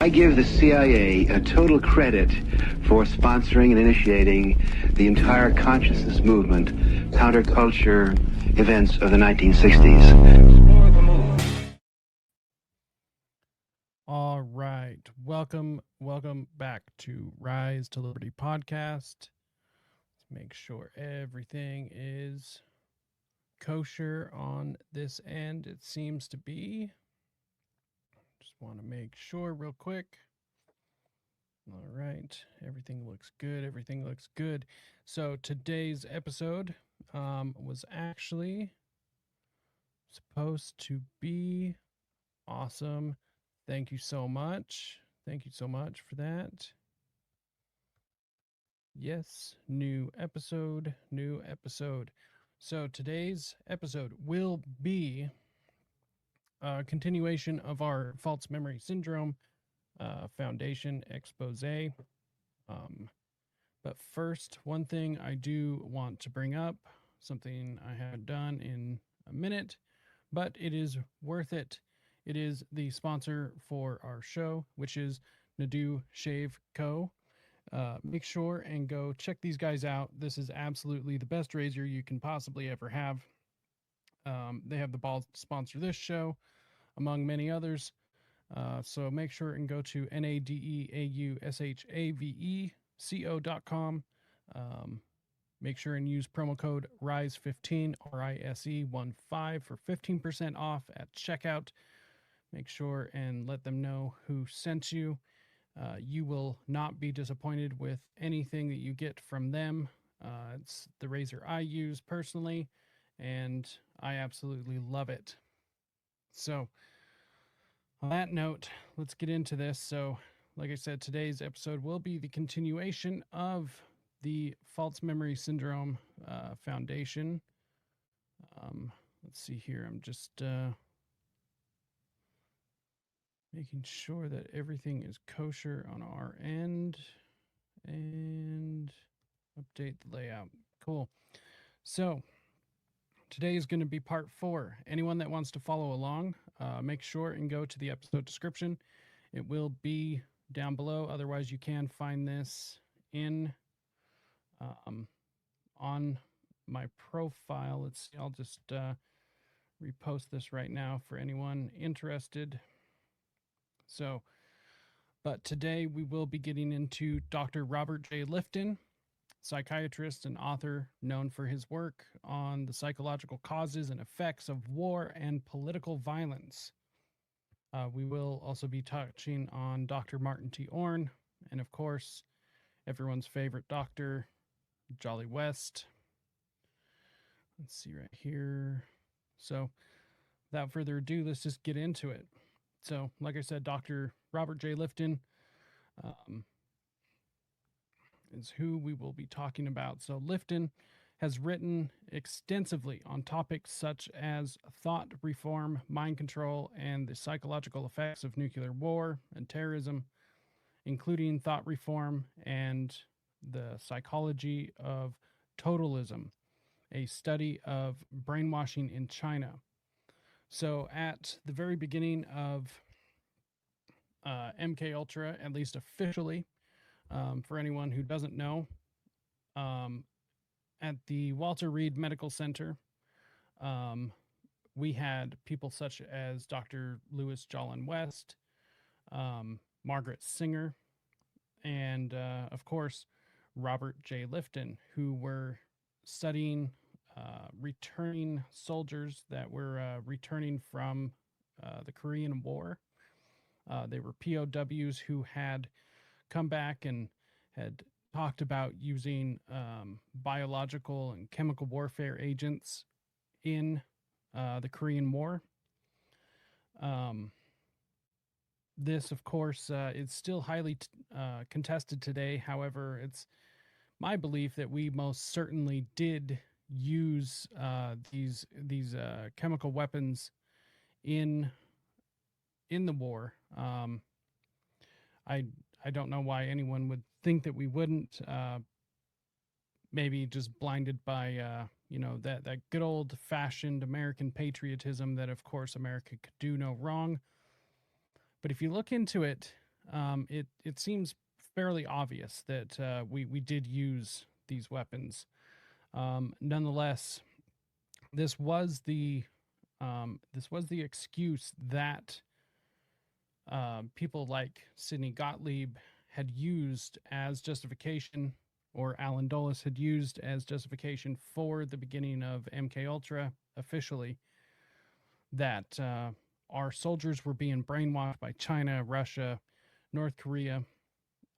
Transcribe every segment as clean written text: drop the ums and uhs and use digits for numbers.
I give the CIA a total credit for sponsoring and initiating the entire consciousness movement, counterculture events of the 1960s. All right. Welcome back to Rise to Liberty podcast. Let's make sure everything is kosher on this end. It seems to be. Just want to make sure real quick. All right. Everything looks good. So today's episode was actually supposed to be awesome. Thank you so much for that. Yes, new episode. So today's episode will be a continuation of our false memory syndrome foundation expose. But first, one thing I do want to bring up, something I haven't done in a minute, but it is worth it. It is the sponsor for our show, which is Nadu Shave Co. Make sure and go check these guys out. This is absolutely the best razor you can possibly ever have. They have the balls to sponsor this show, among many others. So make sure and go to nadeaushave.co.com. Make sure and use promo code RISE15, RISE15 for 15% off at checkout. Make sure and let them know who sent you. You will not be disappointed with anything that you get from them. It's the razor I use personally, and I absolutely love it. So, on that note, let's get into this. So, like I said, today's episode will be the continuation of the False Memory Syndrome Foundation. Let's see here. I'm just making sure that everything is kosher on our end and update the layout. Cool. So today is going to be part 4. Anyone that wants to follow along, make sure and go to the episode description. It will be down below. Otherwise, you can find this in on my profile. Let's see. I'll just repost this right now for anyone interested. So, but today we will be getting into Dr. Robert J. Lifton, psychiatrist and author known for his work on the psychological causes and effects of war and political violence. We will also be touching on Dr. Martin T. Orne, and of course, everyone's favorite doctor, Jolly West. Let's see right here. So, without further ado, let's just get into it. So, like I said, Dr. Robert J. Lifton is who we will be talking about. So, Lifton has written extensively on topics such as thought reform, mind control, and the psychological effects of nuclear war and terrorism, including thought reform and the psychology of totalism, a study of brainwashing in China. So at the very beginning of MKULTRA, at least officially, for anyone who doesn't know, at the Walter Reed Medical Center, we had people such as Dr. Louis Jolin West, Margaret Singer, and of course, Robert J. Lifton, who were studying returning soldiers that were returning from the Korean War. They were POWs who had come back and had talked about using biological and chemical warfare agents in the Korean War. This, of course, is still highly contested today. However, it's my belief that we most certainly did use these chemical weapons in the war. I don't know why anyone would think that we wouldn't. Maybe just blinded by that good old fashioned American patriotism that, of course, America could do no wrong. But if you look into it, it seems fairly obvious that we did use these weapons. Nonetheless, this was the excuse that people like Sidney Gottlieb had used as justification, or Alan Dulles had used as justification for the beginning of MKUltra officially, that our soldiers were being brainwashed by China, Russia, North Korea,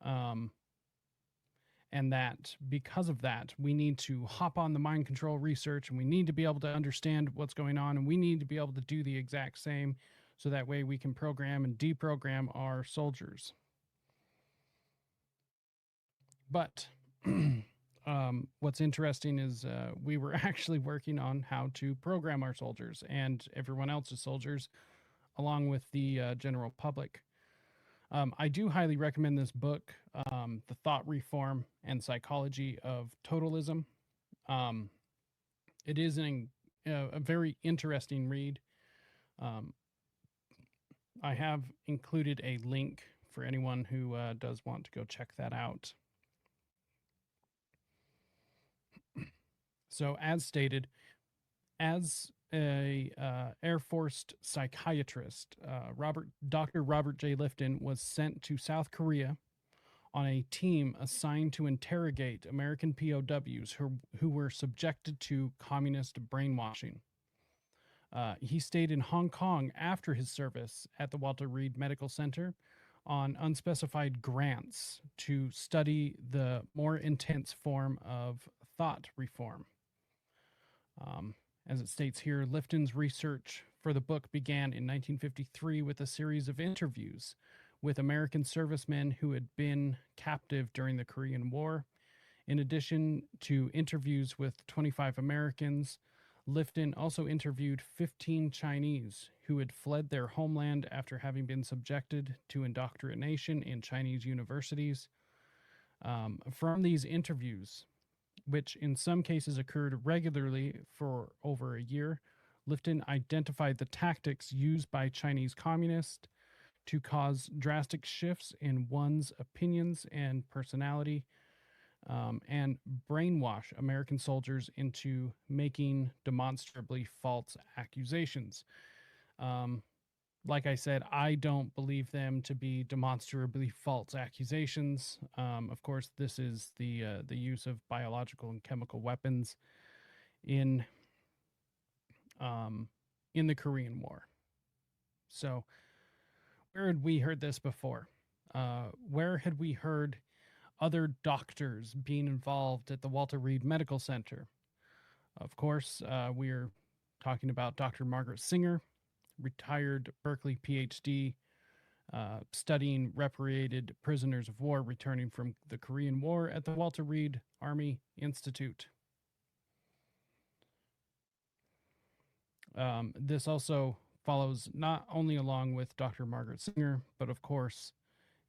and that because of that, we need to hop on the mind control research, and we need to be able to understand what's going on, and we need to be able to do the exact same, so that way we can program and deprogram our soldiers. But what's interesting is we were actually working on how to program our soldiers and everyone else's soldiers, along with the general public. I do highly recommend this book, The Thought Reform and Psychology of Totalism. It is a very interesting read. I have included a link for anyone who does want to go check that out. So, as stated, as a Air Force psychiatrist, Dr. Robert J. Lifton was sent to South Korea on a team assigned to interrogate American POWs who were subjected to communist brainwashing. He stayed in Hong Kong after his service at the Walter Reed Medical Center on unspecified grants to study the more intense form of thought reform. As it states here, Lifton's research for the book began in 1953 with a series of interviews with American servicemen who had been captive during the Korean War. In addition to interviews with 25 Americans, Lifton also interviewed 15 Chinese who had fled their homeland after having been subjected to indoctrination in Chinese universities. From these interviews, which in some cases occurred regularly for over a year, Lifton identified the tactics used by Chinese communists to cause drastic shifts in one's opinions and personality, and brainwash American soldiers into making demonstrably false accusations. Like I said, I don't believe them to be demonstrably false accusations. Of course, this is the use of biological and chemical weapons in the Korean War. So, where had we heard this before? Where had we heard other doctors being involved at the Walter Reed Medical Center? Of course, we're talking about Dr. Margaret Singer, retired Berkeley PhD, studying repatriated prisoners of war returning from the Korean War at the Walter Reed Army Institute. This also follows not only along with Dr. Margaret Singer, but of course,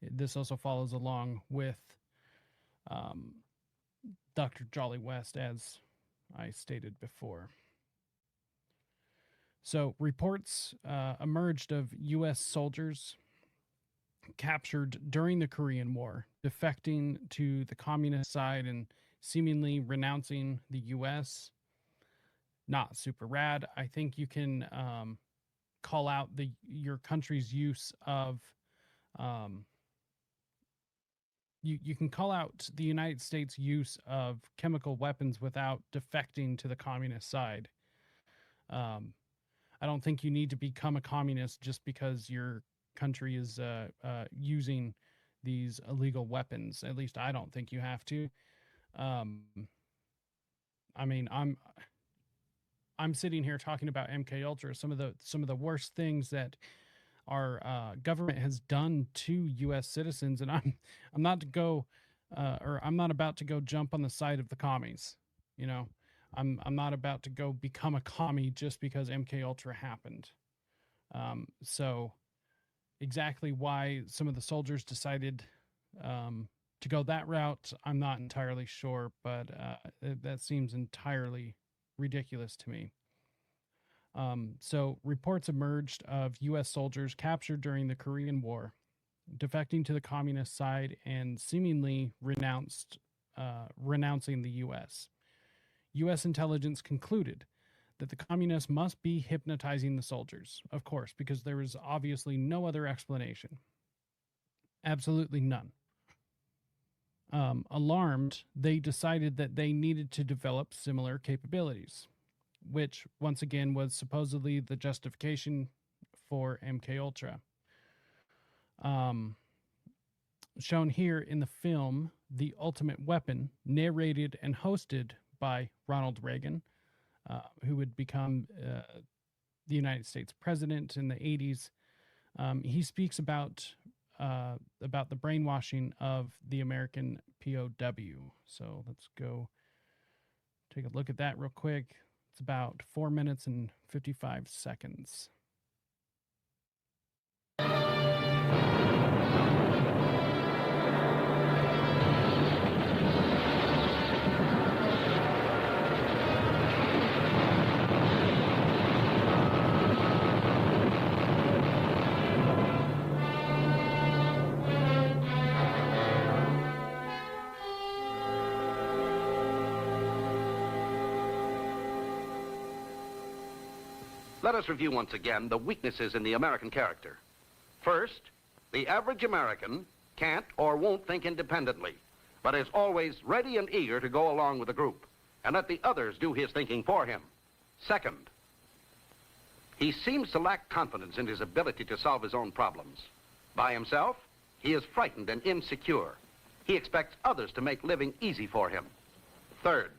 this also follows along with Dr. Jolly West, as I stated before. So reports emerged of U.S. soldiers captured during the Korean War, defecting to the communist side and seemingly renouncing the U.S. Not super rad. I think you can call out your country's use of you can call out the United States' use of chemical weapons without defecting to the communist side. I don't think you need to become a communist just because your country is using these illegal weapons. At least I don't think you have to. I mean, I'm sitting here talking about MKUltra, some of the worst things that our government has done to U.S. citizens, and I'm not about to go jump on the side of the commies. You know, I'm not about to go become a commie just because MKUltra happened. So exactly why some of the soldiers decided to go that route, I'm not entirely sure, but that seems entirely ridiculous to me. So reports emerged of U.S. soldiers captured during the Korean War defecting to the communist side and seemingly renouncing the U.S. U.S. intelligence concluded that the communists must be hypnotizing the soldiers, of course, because there was obviously no other explanation. Absolutely none. Alarmed, they decided that they needed to develop similar capabilities, which once again was supposedly the justification for MKUltra. Shown here in the film, The Ultimate Weapon, narrated and hosted by Ronald Reagan, who would become the United States president in the 80s. He speaks about the brainwashing of the American POW. So let's go take a look at that real quick. It's about 4 minutes and 55 seconds. Let us review once again the weaknesses in the American character. First, the average American can't or won't think independently, but is always ready and eager to go along with the group and let the others do his thinking for him. Second, he seems to lack confidence in his ability to solve his own problems. By himself, he is frightened and insecure. He expects others to make living easy for him. Third,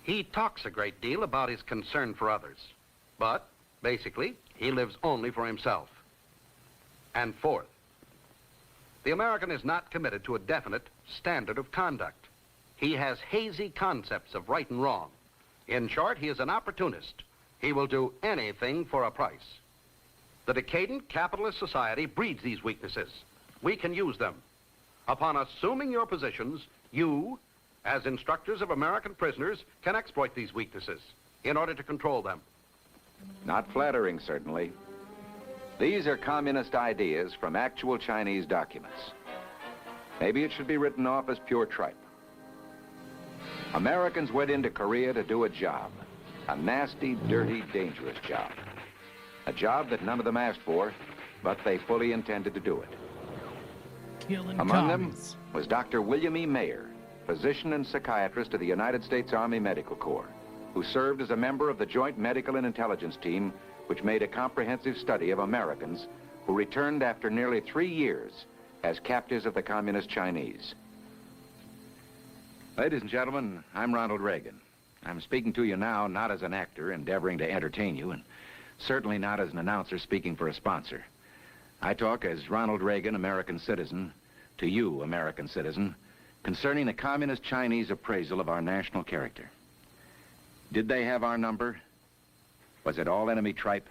he talks a great deal about his concern for others, but basically, he lives only for himself. And fourth, the American is not committed to a definite standard of conduct. He has hazy concepts of right and wrong. In short, he is an opportunist. He will do anything for a price. The decadent capitalist society breeds these weaknesses. We can use them. Upon assuming your positions, you, as instructors of American prisoners, can exploit these weaknesses in order to control them. Not flattering, certainly. These are communist ideas from actual Chinese documents. Maybe it should be written off as pure tripe. Americans went into Korea to do a job. A nasty, dirty, dangerous job. A job that none of them asked for, but they fully intended to do it. Among them was Dr. William E. Mayer, physician and psychiatrist of the United States Army Medical Corps, who served as a member of the Joint Medical and Intelligence Team, which made a comprehensive study of Americans who returned after nearly 3 years as captives of the Communist Chinese. Ladies and gentlemen, I'm Ronald Reagan. I'm speaking to you now not as an actor endeavoring to entertain you, and certainly not as an announcer speaking for a sponsor. I talk as Ronald Reagan, American citizen, to you, American citizen, concerning the Communist Chinese appraisal of our national character. Did they have our number? Was it all enemy tripe?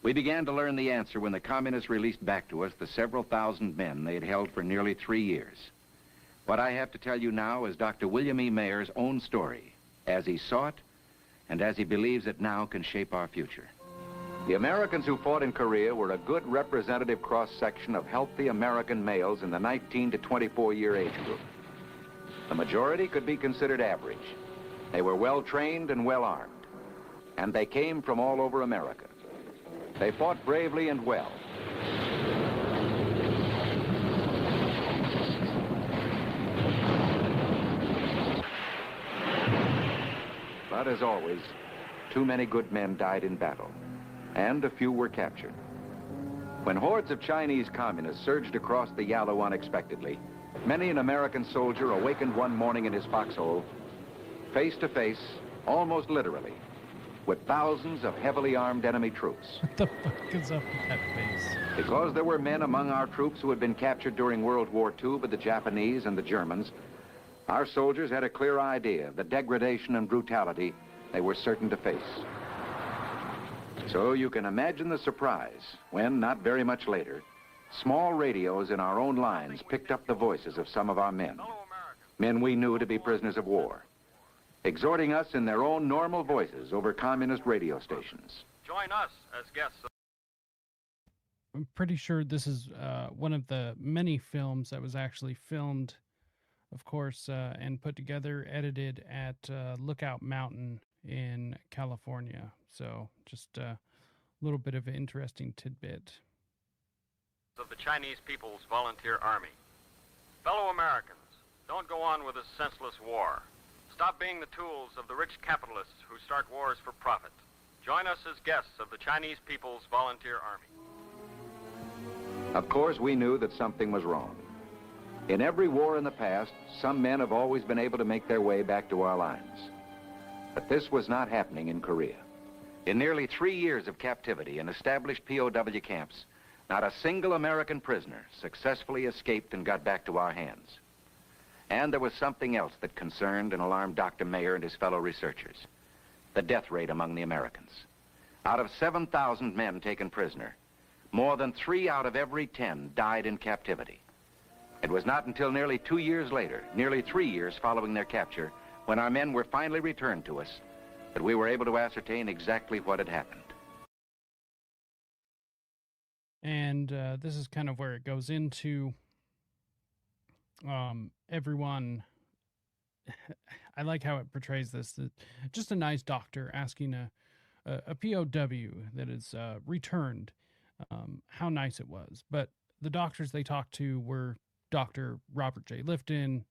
We began to learn the answer when the Communists released back to us the several thousand men they had held for nearly 3 years. What I have to tell you now is Dr. William E. Mayer's own story, as he saw it and as he believes it now can shape our future. The Americans who fought in Korea were a good representative cross-section of healthy American males in the 19 to 24-year age group. The majority could be considered average. They were well-trained and well-armed, and they came from all over America. They fought bravely and well. But as always, too many good men died in battle, and a few were captured. When hordes of Chinese communists surged across the Yalu unexpectedly, many an American soldier awakened one morning in his foxhole, face to face, almost literally, with thousands of heavily armed enemy troops. What the fuck is up with that face? Because there were men among our troops who had been captured during World War II by the Japanese and the Germans, our soldiers had a clear idea of the degradation and brutality they were certain to face. So you can imagine the surprise when, not very much later, small radios in our own lines picked up the voices of some of our men, men we knew to be prisoners of war, exhorting us in their own normal voices over communist radio stations. Join us as guests. I'm pretty sure this is one of the many films that was actually filmed, of course, and put together, edited at Lookout Mountain in California. So just a little bit of an interesting tidbit. Of the Chinese People's Volunteer Army. Fellow Americans, don't go on with this senseless war. Stop being the tools of the rich capitalists who start wars for profit. Join us as guests of the Chinese People's Volunteer Army. Of course, we knew that something was wrong. In every war in the past, some men have always been able to make their way back to our lines. But this was not happening in Korea. In nearly 3 years of captivity in established POW camps, not a single American prisoner successfully escaped and got back to our hands. And there was something else that concerned and alarmed Dr. Mayer and his fellow researchers: the death rate among the Americans. Out of 7,000 men taken prisoner, more than 3 out of every 10 died in captivity. It was not until nearly 2 years later, nearly 3 years following their capture, when our men were finally returned to us, that we were able to ascertain exactly what had happened. And this is kind of where it goes into everyone. I like how it portrays this. Just a nice doctor asking a POW that is returned how nice it was. But the doctors they talked to were Dr. Robert J. Lifton,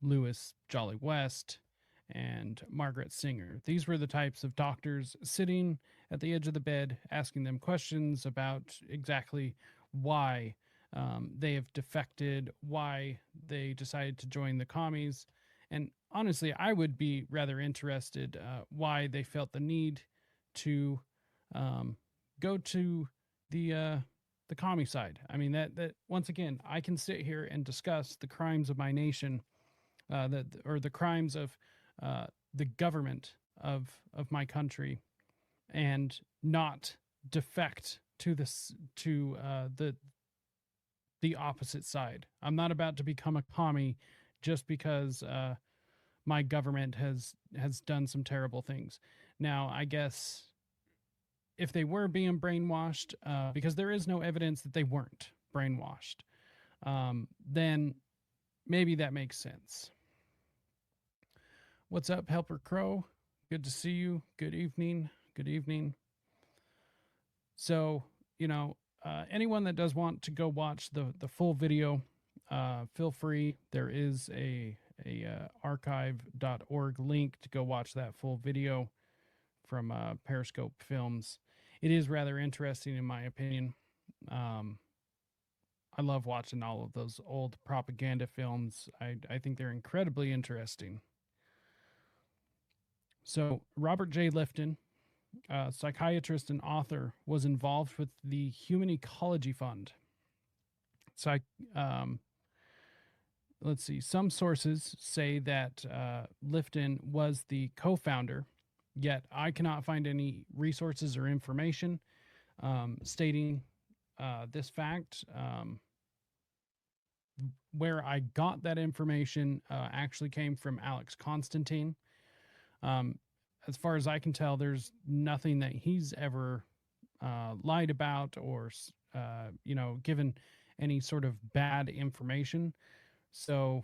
Lewis Jolly West, and Margaret Singer. These were the types of doctors sitting at the edge of the bed, asking them questions about exactly why they have defected, why they decided to join the commies. And honestly, I would be rather interested why they felt the need to go to the commie side. I mean, that once again, I can sit here and discuss the crimes of my nation, or the crimes of the government of my country, and not defect to the opposite side. I'm not about to become a commie just because my government has done some terrible things. Now, I guess if they were being brainwashed, because there is no evidence that they weren't brainwashed, then maybe that makes sense. What's up, Helper Crow? Good to see you. Good evening. Good evening. So, anyone that does want to go watch the full video, feel free. There is a archive.org link to go watch that full video from Periscope Films. It is rather interesting, in my opinion. I love watching all of those old propaganda films. I think they're incredibly interesting. So Robert J. Lifton, psychiatrist and author, was involved with the Human Ecology Fund. Let's see. Some sources say that Lifton was the co-founder, yet I cannot find any resources or information stating this fact. Where I got that information actually came from Alex Constantine. As far as I can tell, there's nothing that he's ever lied about or, given any sort of bad information. So,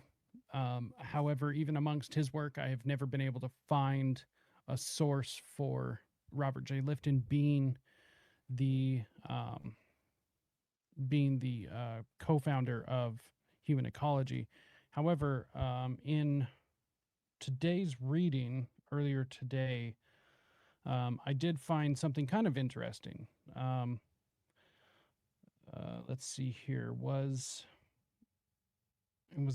however, even amongst his work, I have never been able to find a source for Robert J. Lifton being the co-founder of Human Ecology. However, in today's reading earlier today, I did find something kind of interesting. Let's see here. It was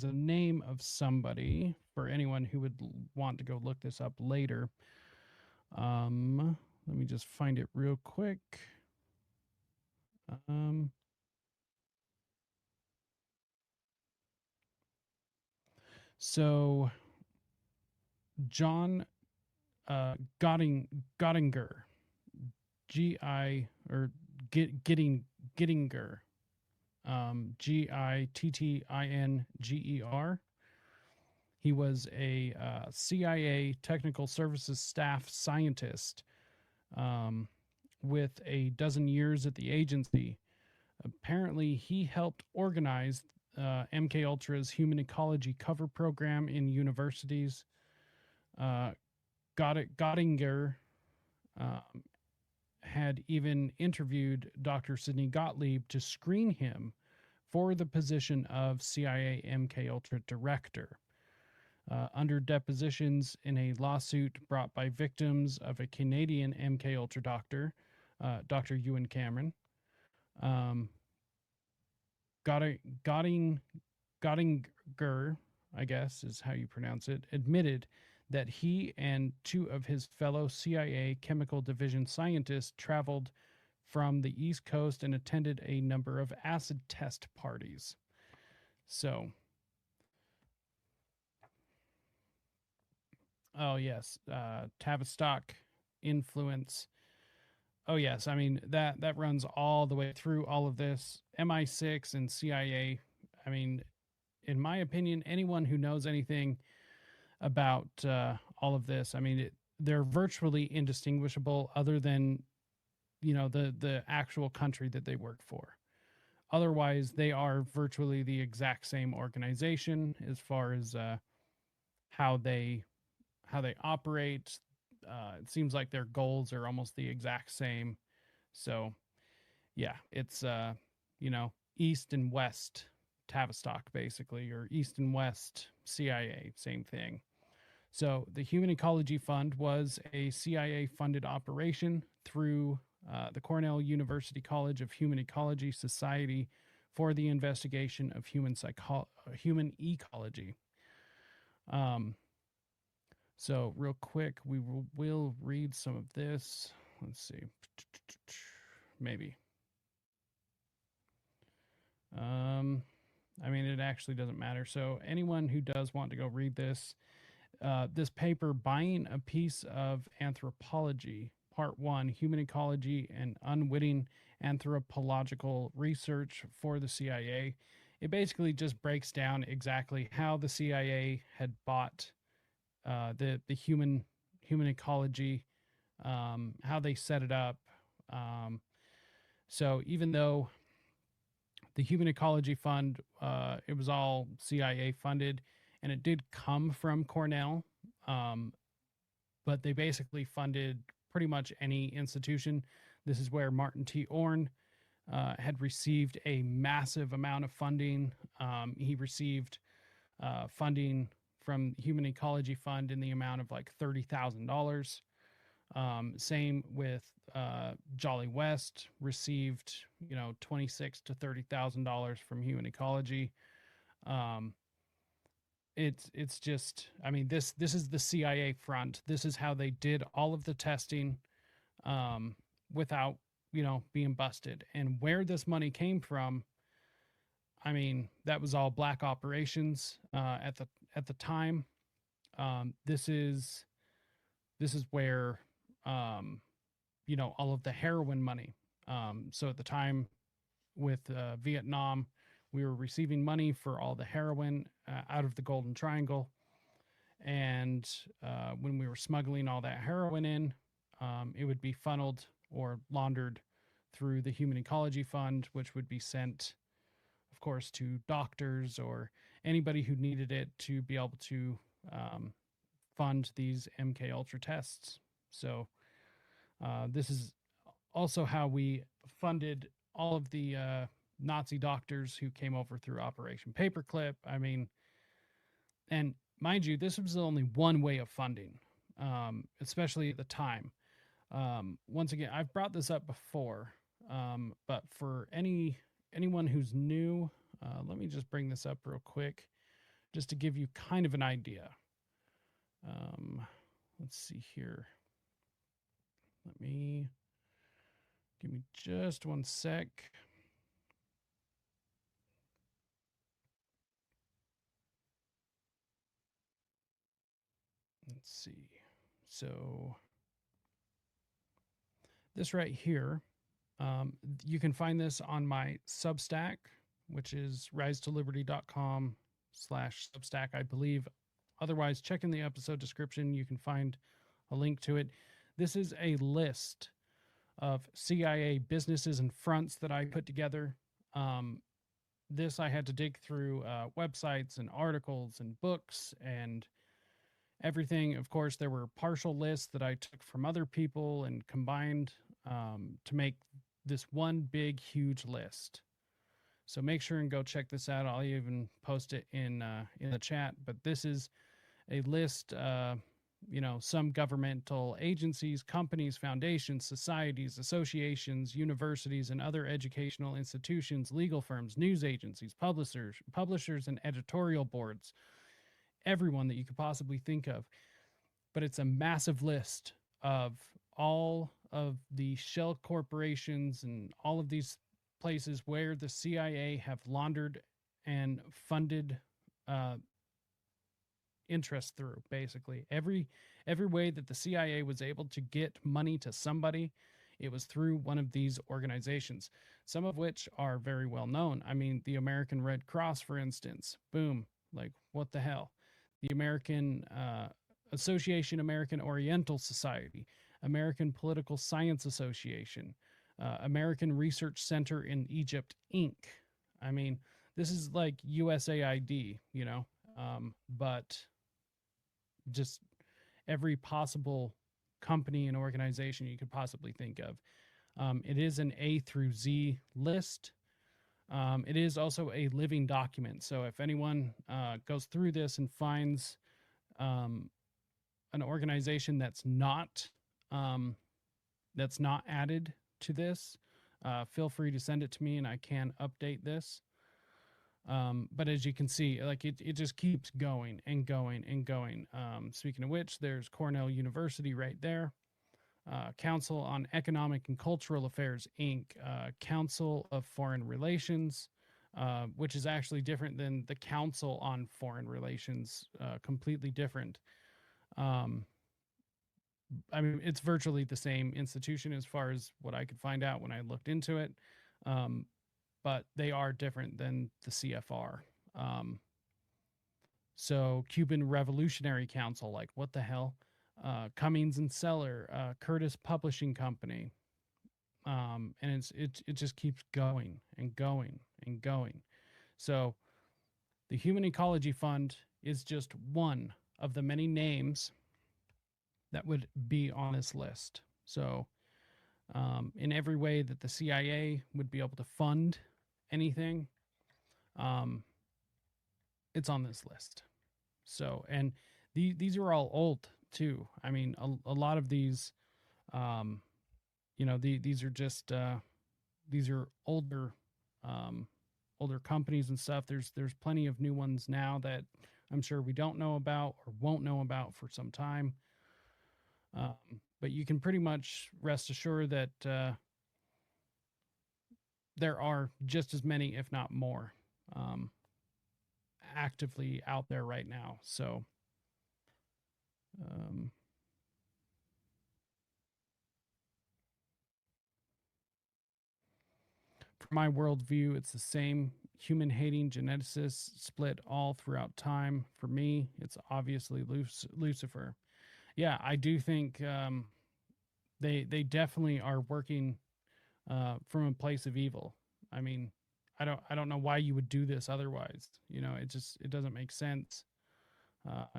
a name of somebody for anyone who would want to go look this up later. Let me just find it real quick. So John Gottinger, Gittinger, Gittinger. He was a CIA Technical Services staff scientist with a dozen years at the agency Apparently, he helped organize MKUltra's human ecology cover program in universities. Gottinger um, had even interviewed Dr. Sidney Gottlieb to screen him for the position of CIA MKUltra director. Under depositions in a lawsuit brought by victims of a Canadian MKUltra doctor, Dr. Ewan Cameron, um, Gottinger, I guess is how you pronounce it, admitted that he and two of his fellow CIA Chemical Division scientists traveled from the East Coast and attended a number of acid test parties. So, oh yes, Tavistock influence. Oh yes, I mean that runs all the way through all of this. MI6 and CIA. I mean, in my opinion, anyone who knows anything about all of this, I mean, they're virtually indistinguishable, other than the actual country that they work for. Otherwise, they are virtually the exact same organization as far as how they operate. It seems like their goals are almost the exact same. So, yeah, it's East and West Tavistock, basically, or East and West CIA, same thing. So the Human Ecology Fund was a CIA-funded operation through the Cornell University College of Human Ecology Society for the investigation of human ecology. So real quick, we will read some of this. Let's see. Maybe. I mean, it actually doesn't matter. So anyone who does want to go read this, this paper, Buying a Piece of Anthropology, Part 1, Human Ecology and Unwitting Anthropological Research for the CIA. It basically just breaks down exactly how the CIA had bought the human ecology, how they set it up. So even though the Human Ecology Fund, it was all CIA funded, and it did come from Cornell, but they basically funded pretty much any institution. This is where Martin T. Orne had received a massive amount of funding. He received funding from Human Ecology Fund in the amount of like $30,000. Same with Jolly West, received $26,000 to $30,000 from Human Ecology. It's just, I mean, this is the CIA front. This is how they did all of the testing without being busted. And where this money came from, I mean, that was all black operations at the time. This is where all of the heroin money. So at the time with Vietnam, we were receiving money for all the heroin out of the Golden Triangle. And when we were smuggling all that heroin in, it would be funneled or laundered through the Human Ecology Fund, which would be sent, of course, to doctors or anybody who needed it to be able to fund these MKUltra tests. So this is also how we funded all of the Nazi doctors who came over through Operation Paperclip. I mean, and mind you, this was only one way of funding, especially at the time. Once again, I've brought this up before, but for anyone who's new, let me just bring this up real quick, just to give you kind of an idea. Let's see here. Give me just one sec. Let's see. So this right here, you can find this on my Substack, which is risetoliberty.com/Substack, I believe. Otherwise, check in the episode description. You can find a link to it. This is a list of CIA businesses and fronts that I put together This I had to dig through websites and articles and books and everything. Of course, there were partial lists that I took from other people and combined to make this one big, huge list. So make sure and go check this out. I'll even post it in the chat. But this is a list. Some governmental agencies, companies, foundations, societies, associations, universities, and other educational institutions, legal firms, news agencies, publishers, and editorial boards. Everyone that you could possibly think of. But it's a massive list of all of the shell corporations and all of these places where the CIA have laundered and funded interest through. Basically, every way that the CIA was able to get money to somebody, it was through one of these organizations, some of which are very well known. I mean, the American Red Cross, for instance. Boom. Like, what the hell? The American Association American Oriental Society, American Political Science Association, American Research Center in Egypt, Inc. I mean, this is like USAID, but just every possible company and organization you could possibly think of. It is an A through Z list. It is also a living document. So if anyone goes through this and finds an organization that's not added to this, feel free to send it to me and I can update this. But as you can see, like it just keeps going and going and going. Speaking of which, there's Cornell University right there. Council on Economic and Cultural Affairs, Inc., Council of Foreign Relations, which is actually different than the Council on Foreign Relations, completely different. I mean, it's virtually the same institution as far as what I could find out when I looked into it, but they are different than the CFR. So Cuban Revolutionary Council, like what the hell? Cummings and Seller, Curtis Publishing Company, and it just keeps going and going and going. So the Human Ecology Fund is just one of the many names that would be on this list. So in every way that the CIA would be able to fund anything, it's on this list. So, and these are all old too. I mean, a lot of these, these are just, these are older companies and stuff. There's plenty of new ones now that I'm sure we don't know about or won't know about for some time. But you can pretty much rest assured that there are just as many, if not more, actively out there right now. So, for my worldview, it's the same. Human-hating geneticists split all throughout time. For me, it's obviously Lucifer. Yeah, I do think they definitely are working from a place of evil. I mean, I don't know why you would do this otherwise. It doesn't make sense,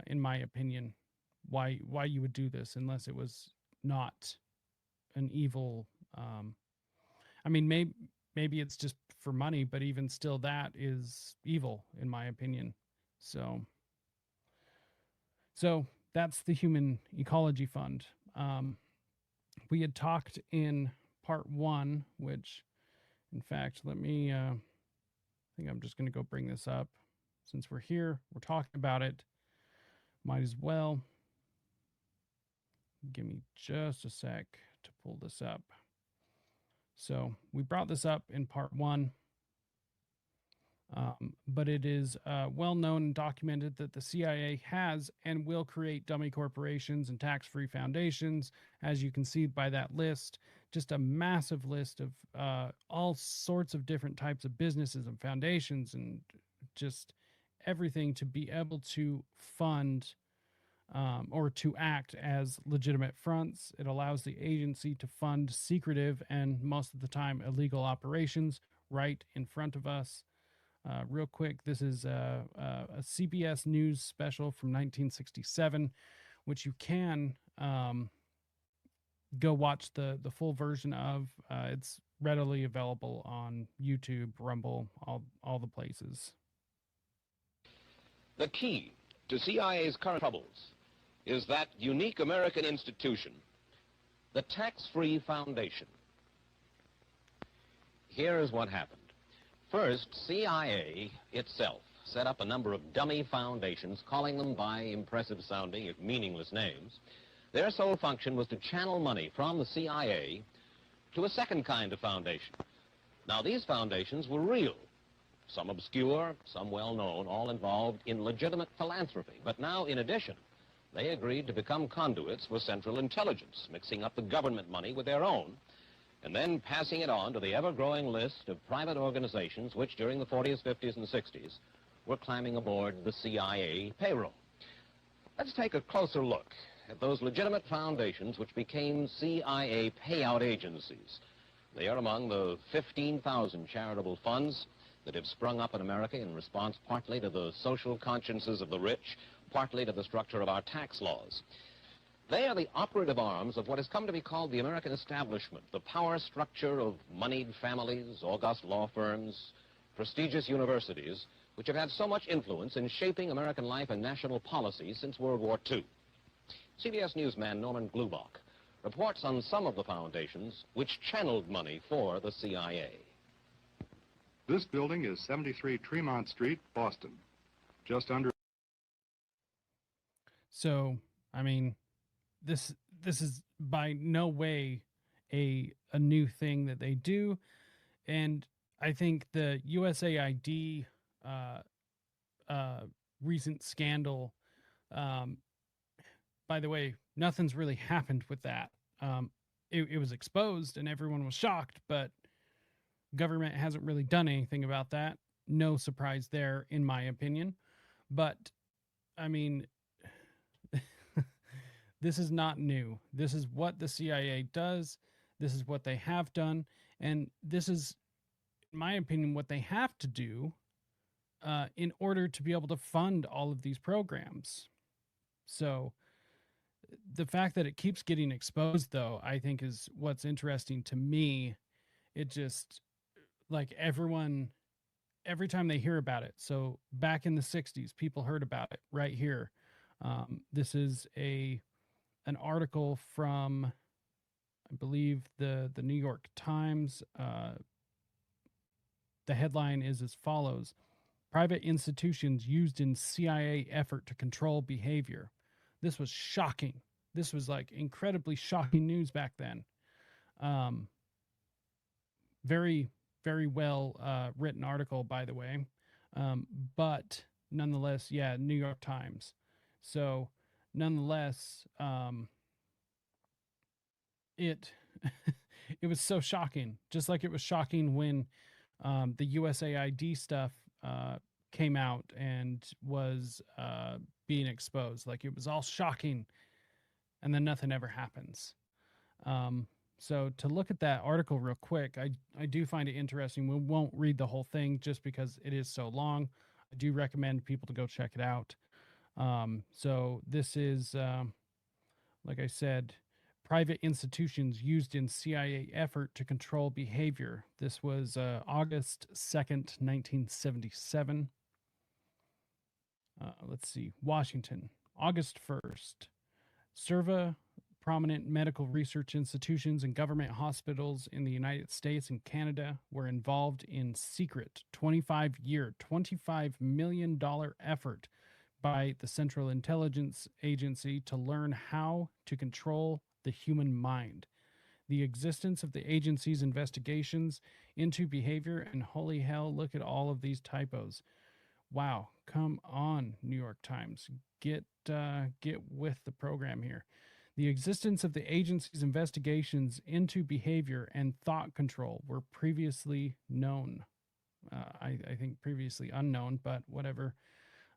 in my opinion, why you would do this unless it was not an evil. I mean, maybe it's just for money, but even still, that is evil in my opinion. So that's the Human Ecology Fund. We had talked in part 1, which, in fact, let me, I think I'm just going to go bring this up. Since we're here, we're talking about it, might as well. Give me just a sec to pull this up. So we brought this up in part 1. But it is well known and documented that the CIA has and will create dummy corporations and tax-free foundations, as you can see by that list. Just a massive list of all sorts of different types of businesses and foundations and just everything to be able to fund or to act as legitimate fronts. It allows the agency to fund secretive and most of the time illegal operations right in front of us. Real quick, this is a CBS News special from 1967, which you can go watch the full version of. It's readily available on YouTube, Rumble, all the places. The key to CIA's current troubles is that unique American institution, the Tax-Free Foundation. Here is what happened. First, CIA itself set up a number of dummy foundations, calling them by impressive-sounding, if meaningless names. Their sole function was to channel money from the CIA to a second kind of foundation. Now, these foundations were real. Some obscure, some well-known, all involved in legitimate philanthropy. But now, in addition, they agreed to become conduits for Central Intelligence, mixing up the government money with their own, and then passing it on to the ever-growing list of private organizations which, during the 40s, 50s, and 60s, were climbing aboard the CIA payroll. Let's take a closer look at those legitimate foundations which became CIA payout agencies. They are among the 15,000 charitable funds that have sprung up in America in response partly to the social consciences of the rich, partly to the structure of our tax laws. They are the operative arms of what has come to be called the American establishment, the power structure of moneyed families, august law firms, prestigious universities, which have had so much influence in shaping American life and national policy since World War II. CBS newsman Norman Glubach reports on some of the foundations which channeled money for the CIA. This building is 73 Tremont Street, Boston, just under. So, I mean, this is by no way a new thing that they do, and I think the USAID recent scandal, by the way, nothing's really happened with that. It was exposed and everyone was shocked, but government hasn't really done anything about that. No surprise there, in my opinion. But I mean, this is not new. This is what the CIA does. This is what they have done. And this is, in my opinion, what they have to do in order to be able to fund all of these programs. So the fact that it keeps getting exposed, though, I think is what's interesting to me. It just, like, every time they hear about it. So back in the 60s, people heard about it right here. This is an article from, I believe, the New York Times. The headline is as follows: private institutions used in CIA effort to control behavior. This was shocking. This was like incredibly shocking news back then. Very, very well written article, by the way. But nonetheless, yeah, New York Times. So nonetheless, it it was so shocking, just like it was shocking when the USAID stuff came out and was being exposed. Like, it was all shocking, and then nothing ever happens. So to look at that article real quick, I do find it interesting. We won't read the whole thing just because it is so long. I do recommend people to go check it out. So this is, like I said, private institutions used in CIA effort to control behavior. This was August 2nd, 1977. Let's see, Washington, August 1st. Serva prominent medical research institutions and government hospitals in the United States and Canada were involved in secret $25 million effort by the Central Intelligence Agency to learn how to control the human mind. The existence of the agency's investigations into behavior, and holy hell, look at all of these typos. Wow, come on, New York Times. Get with the program here. The existence of the agency's investigations into behavior and thought control were previously known. I think previously unknown, but whatever.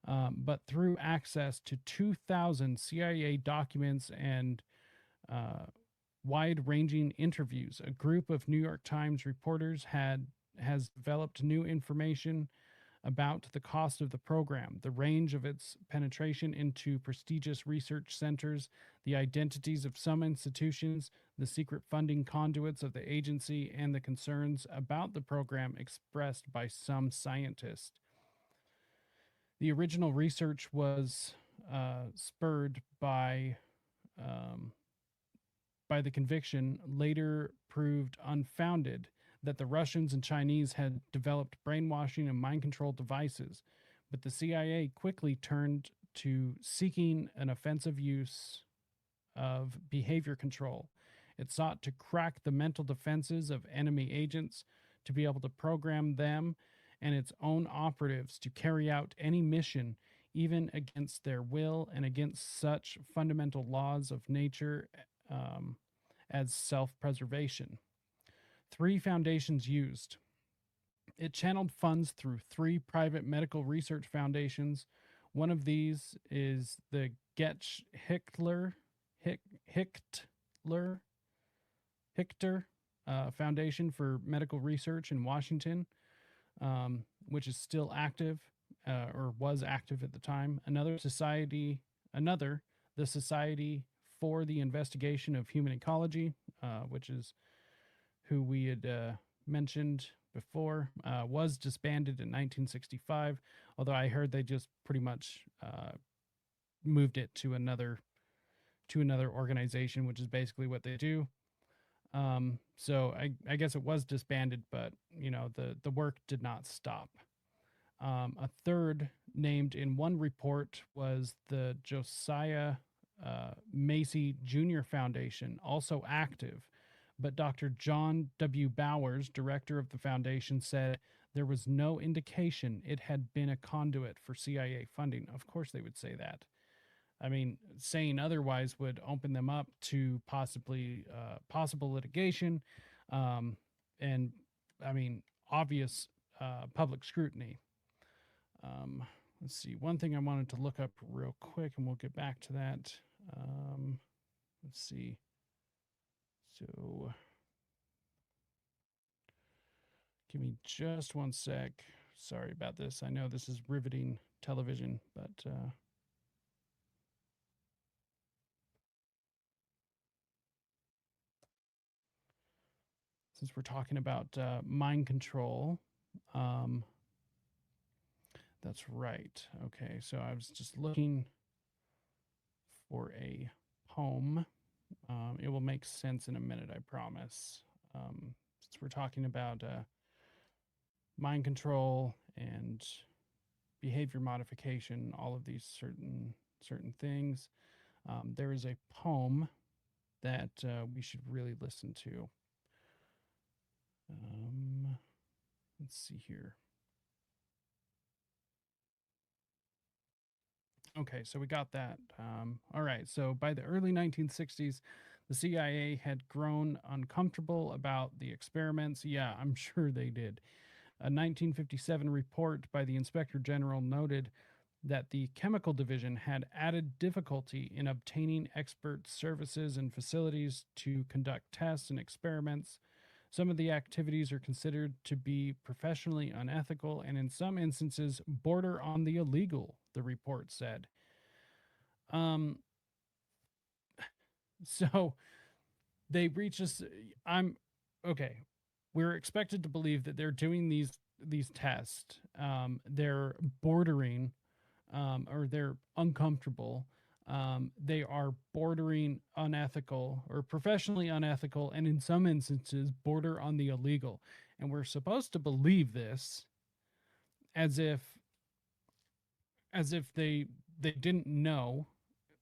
But through access to 2,000 CIA documents and wide-ranging interviews, a group of New York Times reporters had has developed new information about the cost of the program, the range of its penetration into prestigious research centers, the identities of some institutions, the secret funding conduits of the agency, and the concerns about the program expressed by some scientists. The original research was spurred um, by the conviction, later proved unfounded, that the Russians and Chinese had developed brainwashing and mind control devices. But the CIA quickly turned to seeking an offensive use of behavior control. It sought to crack the mental defenses of enemy agents, to be able to program them and its own operatives to carry out any mission, even against their will and against such fundamental laws of nature as self preservation. Three foundations used. It channeled funds through three private medical research foundations. One of these is the Getsch Hichter Foundation for Medical Research in Washington, which is still active or was active at the time. Another, the Society for the Investigation of Human Ecology, which is who we had mentioned before, was disbanded in 1965, although I heard they just pretty much moved it to another organization, which is basically what they do. So I guess it was disbanded, but the work did not stop. A third named in one report was the Josiah Macy Jr. Foundation, also active. But Dr. John W. Bowers, director of the foundation, said there was no indication it had been a conduit for CIA funding. Of course they would say that. I mean, saying otherwise would open them up to possible litigation, and I mean, obvious public scrutiny. Let's see. One thing I wanted to look up real quick, and we'll get back to that. Let's see. So, give me just one sec. Sorry about this. I know this is riveting television, but since we're talking about mind control, that's right. Okay, so I was just looking for a poem. It will make sense in a minute, I promise. Since we're talking about mind control and behavior modification, all of these certain things, there is a poem that we should really listen to. Let's see here. Okay, so we got that. All right, so by the early 1960s, the CIA had grown uncomfortable about the experiments. Yeah, I'm sure they did. A 1957 report by the Inspector General noted that the chemical division had added difficulty in obtaining expert services and facilities to conduct tests and experiments. Some of the activities are considered to be professionally unethical and in some instances border on the illegal, the report said. So they reach us. Okay. We're expected to believe that they're doing these tests. They're bordering, or they're uncomfortable. They are bordering unethical or professionally unethical, and in some instances border on the illegal. And we're supposed to believe this as if they didn't know,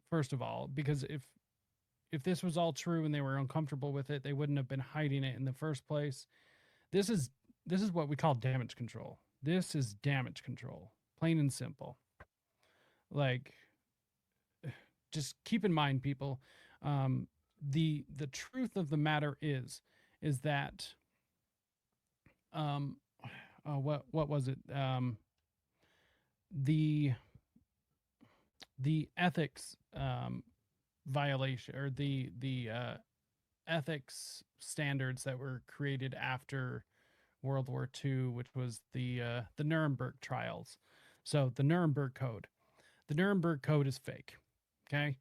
first of all, because if this was all true and they were uncomfortable with it, they wouldn't have been hiding it in the first place. This is what we call damage control. This is damage control, plain and simple. Like, just keep in mind, people, the truth of the matter is that what was it? The ethics violation, or the ethics standards that were created after World War II, which was the Nuremberg trials. So the Nuremberg Code. The Nuremberg Code is fake. Okay.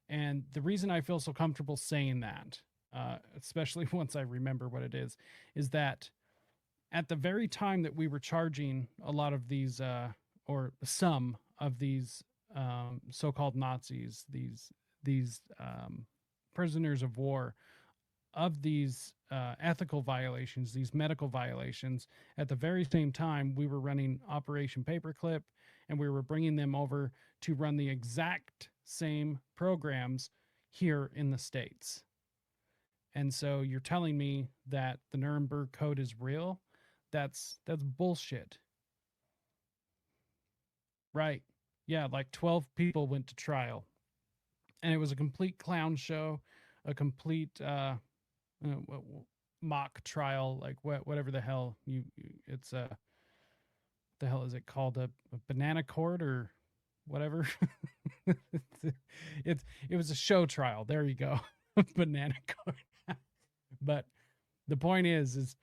And the reason I feel so comfortable saying that, especially once I remember what it is that at the very time that we were charging a lot of these, or some of these so-called Nazis, these prisoners of war, of these ethical violations, these medical violations, at the very same time, we were running Operation Paperclip, and we were bringing them over to run the exact same programs here in the States. And so you're telling me that the Nuremberg Code is real? That's bullshit. Right. Yeah, like 12 people went to trial. And it was a complete clown show, a complete mock trial, like whatever the hell it's the hell is it called, a banana court or whatever. It was a show trial. There you go. Banana court. But the point is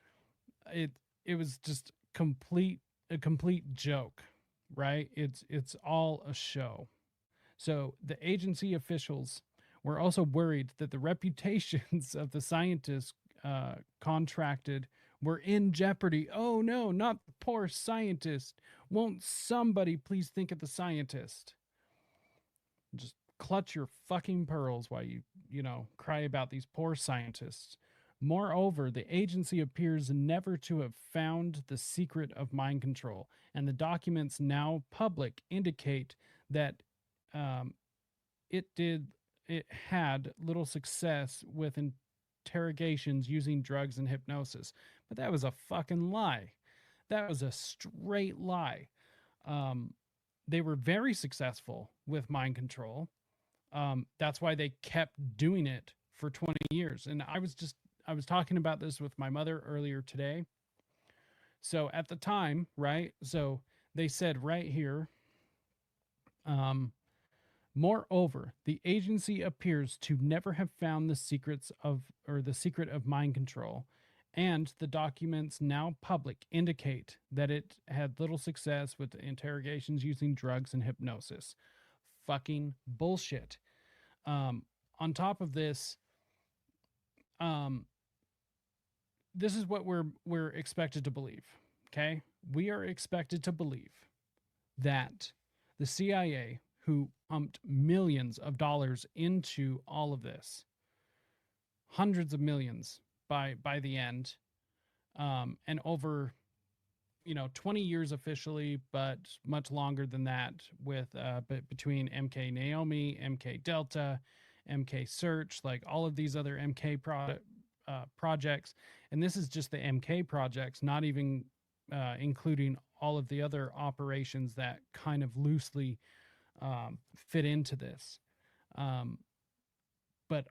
it was just a complete joke, right? It's all a show. So the agency officials were also worried that the reputations of the scientists contracted were in jeopardy. Oh no, not the poor scientist. Won't somebody please think of the scientist? Just clutch your fucking pearls while you cry about these poor scientists. Moreover, the agency appears never to have found the secret of mind control, and the documents now public indicate that it had little success with interrogations using drugs and hypnosis. But that was a fucking lie. That was a straight lie. They were very successful with mind control. That's why they kept doing it for 20 years. And I was talking about this with my mother earlier today. So at the time, right? So they said right here, moreover, the agency appears to never have found the secret of mind control, and the documents now public indicate that it had little success with interrogations using drugs and hypnosis. Fucking bullshit. On top of this, this is what we're expected to believe. Okay, we are expected to believe that the CIA, who pumped millions of dollars into all of this, hundreds of millions by the end, and over 20 years officially, but much longer than that, with between MK Naomi, MK Delta, MK Search, like all of these other MK projects. And this is just the MK projects, not even including all of the other operations that kind of loosely fit into this. But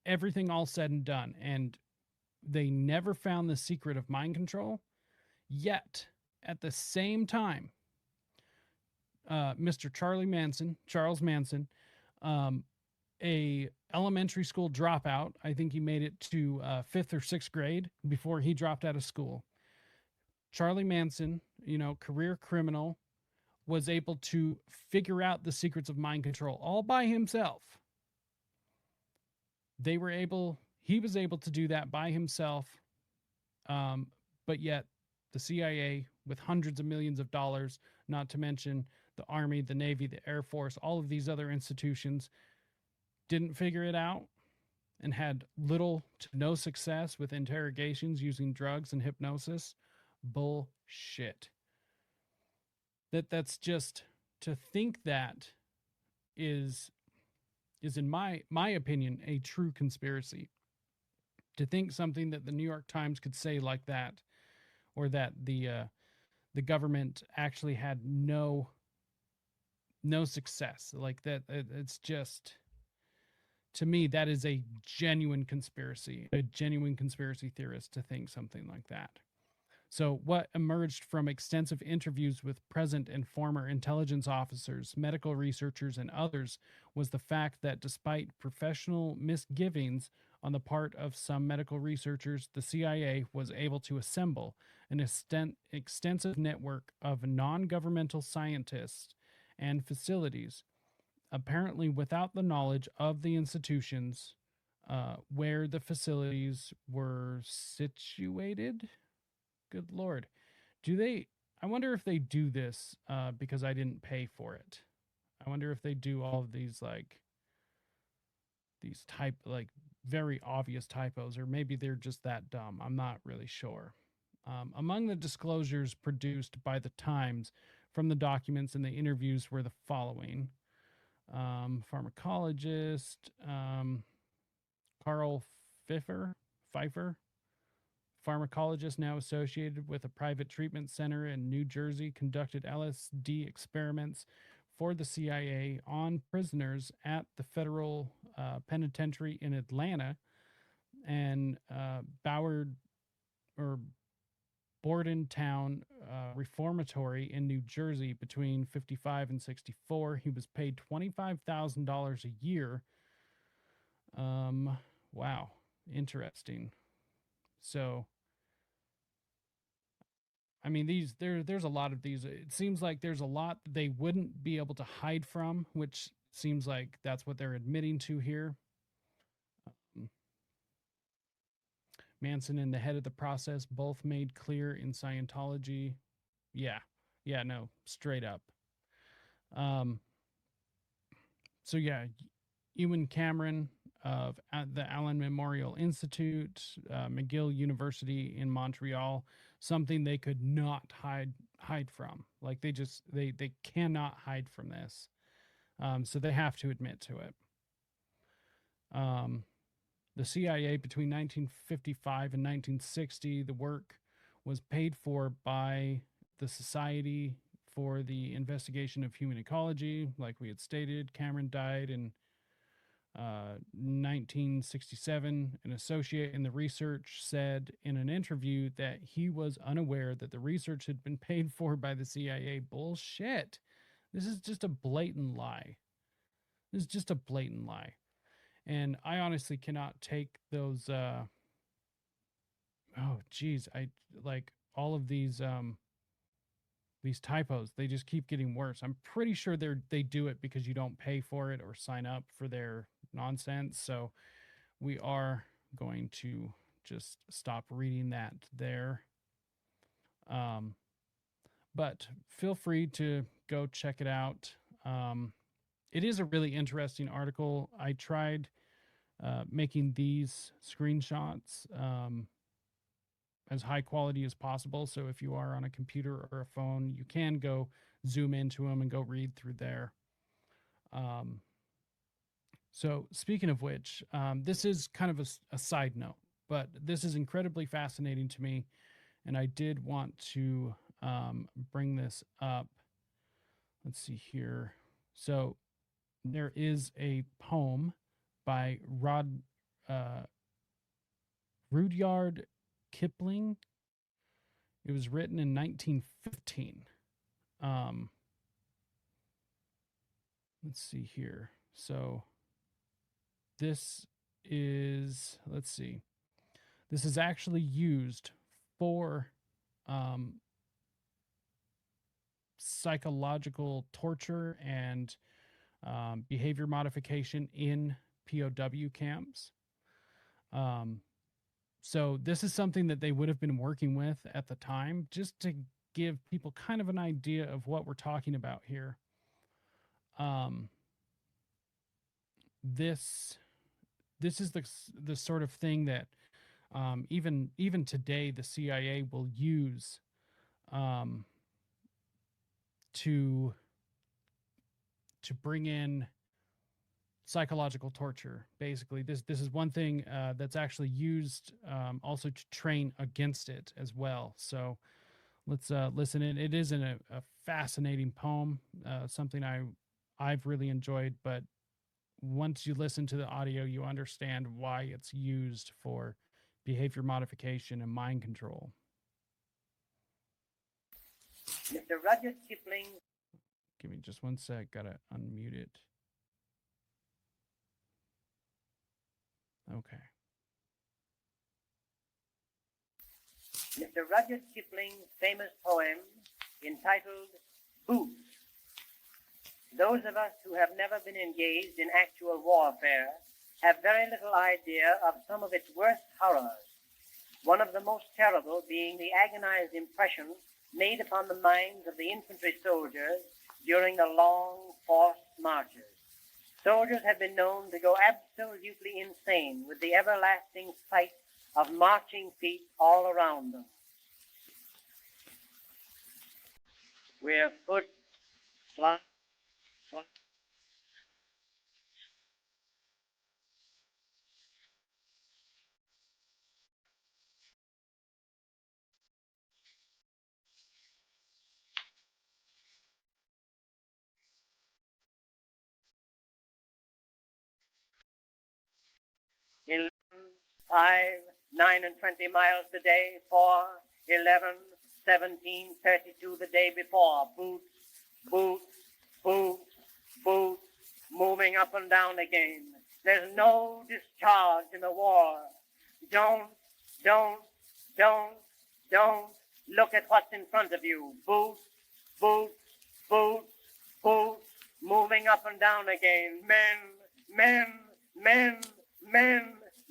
everything all said and done, and they never found the secret of mind control. Yet, at the same time, Mr. Charles Manson, a elementary school dropout. I think he made it to 5th or 6th grade before he dropped out of school. Charlie Manson, career criminal, was able to figure out the secrets of mind control all by himself. He was able to do that by himself. But yet the CIA, with hundreds of millions of dollars, not to mention the Army, the Navy, the Air Force, all of these other institutions, didn't figure it out and had little to no success with interrogations using drugs and hypnosis. Bullshit. That's just, to think that is in my opinion a true conspiracy. To think something that the New York Times could say like that, or that the government actually had no success like that, it's just, to me, that is a genuine conspiracy theorist to think something like that. So what emerged from extensive interviews with present and former intelligence officers, medical researchers, and others was the fact that despite professional misgivings on the part of some medical researchers, the CIA was able to assemble an extensive network of non-governmental scientists and facilities, apparently without the knowledge of the institutions where the facilities were situated. Good Lord. I wonder if they do this because I didn't pay for it. I wonder if they do all of these very obvious typos, or maybe they're just that dumb. I'm not really sure. Among the disclosures produced by the Times from the documents and the interviews were the following. Pharmacologist Carl Pfeiffer, pharmacologist now associated with a private treatment center in New Jersey, conducted LSD experiments for the CIA on prisoners at the federal penitentiary in Atlanta and Bordentown Reformatory in New Jersey between 55 and 64. He was paid $25,000 a year. Wow, interesting. So, I mean, there's a lot of these. It seems like there's a lot they wouldn't be able to hide from, which seems like that's what they're admitting to here. Manson and the head of the process both made clear in Scientology. Yeah, no, straight up. So yeah, Ewan Cameron of the Allen Memorial Institute, McGill University in Montreal, something they could not hide from. Like they cannot hide from this. So they have to admit to it. The CIA between 1955 and 1960, the work was paid for by the Society for the Investigation of Human Ecology. Like we had stated, Cameron died in 1967. An associate in the research said in an interview that he was unaware that the research had been paid for by the CIA. Bullshit. This is just a blatant lie. And I honestly cannot take those I like all of these typos. They just keep getting worse. I'm pretty sure they do it because you don't pay for it or sign up for their nonsense. So we are going to just stop reading that there. But feel free to go check it out. It is a really interesting article. I tried making these screenshots as high quality as possible. So if you are on a computer or a phone, you can go zoom into them and go read through there. So speaking of which, this is kind of a side note, but this is incredibly fascinating to me. And I did want to bring this up. Let's see here. So there is a poem by Rudyard Kipling. It was written in 1915. Let's see here. So this is, this is actually used for psychological torture and behavior modification in POW camps. So this is something that they would have been working with at the time, just to give people kind of an idea of what we're talking about here. This is the sort of thing that even today the CIA will use to bring in psychological torture. Basically, this is one thing that's actually used also to train against it as well. So let's listen in. It is a fascinating poem, something I've really enjoyed, but once you listen to the audio, you understand why it's used for behavior modification and mind control. Mr. Rudyard Kipling. Give me just one sec. Gotta unmute it. Okay. Mr. Rudyard Kipling's famous poem entitled Boots. Those of us who have never been engaged in actual warfare have very little idea of some of its worst horrors, one of the most terrible being the agonized impression made upon the minds of the infantry soldiers during the long, forced marches. Soldiers have been known to go absolutely insane with the everlasting sight of marching feet all around them. Where foot fly, fly. In 5, 9, and 20 miles today, 4, 11, 17, 32 the day before. Boots, boots, boots, boots, moving up and down again. There's no discharge in the war. Don't, don't, don't, don't look at what's in front of you. Boots, boots, boots, boots, moving up and down again.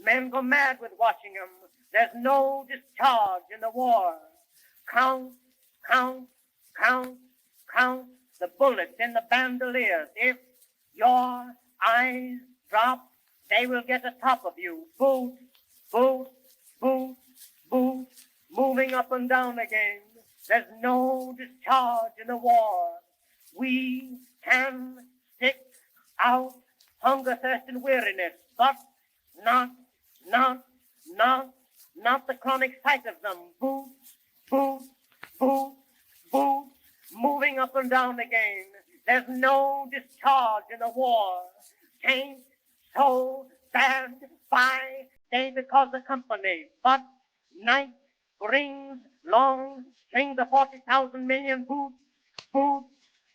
Men go mad with watching them. There's no discharge in the war. Count, count, count, count the bullets in the bandoliers. If your eyes drop, they will get atop of you. Boots, boots, boots, boots, moving up and down again. There's no discharge in the war. We can stick out hunger, thirst, and weariness, but not the chronic sight of them. Boots, boots, boots, boots, moving up and down again. There's no discharge in the war. Tain't so bad by day because the company, but night brings long strings of 40,000 million boots, boots,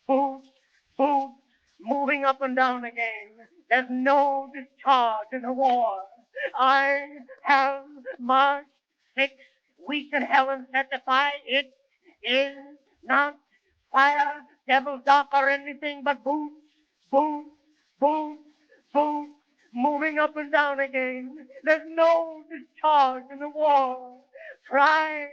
boots, boots, moving up and down again. There's no discharge in the war. I have marched 6 weeks in hell and certify it is not fire, devil, dark, or anything but boots, boots, boots, boots, moving up and down again. There's no discharge in the war. Try.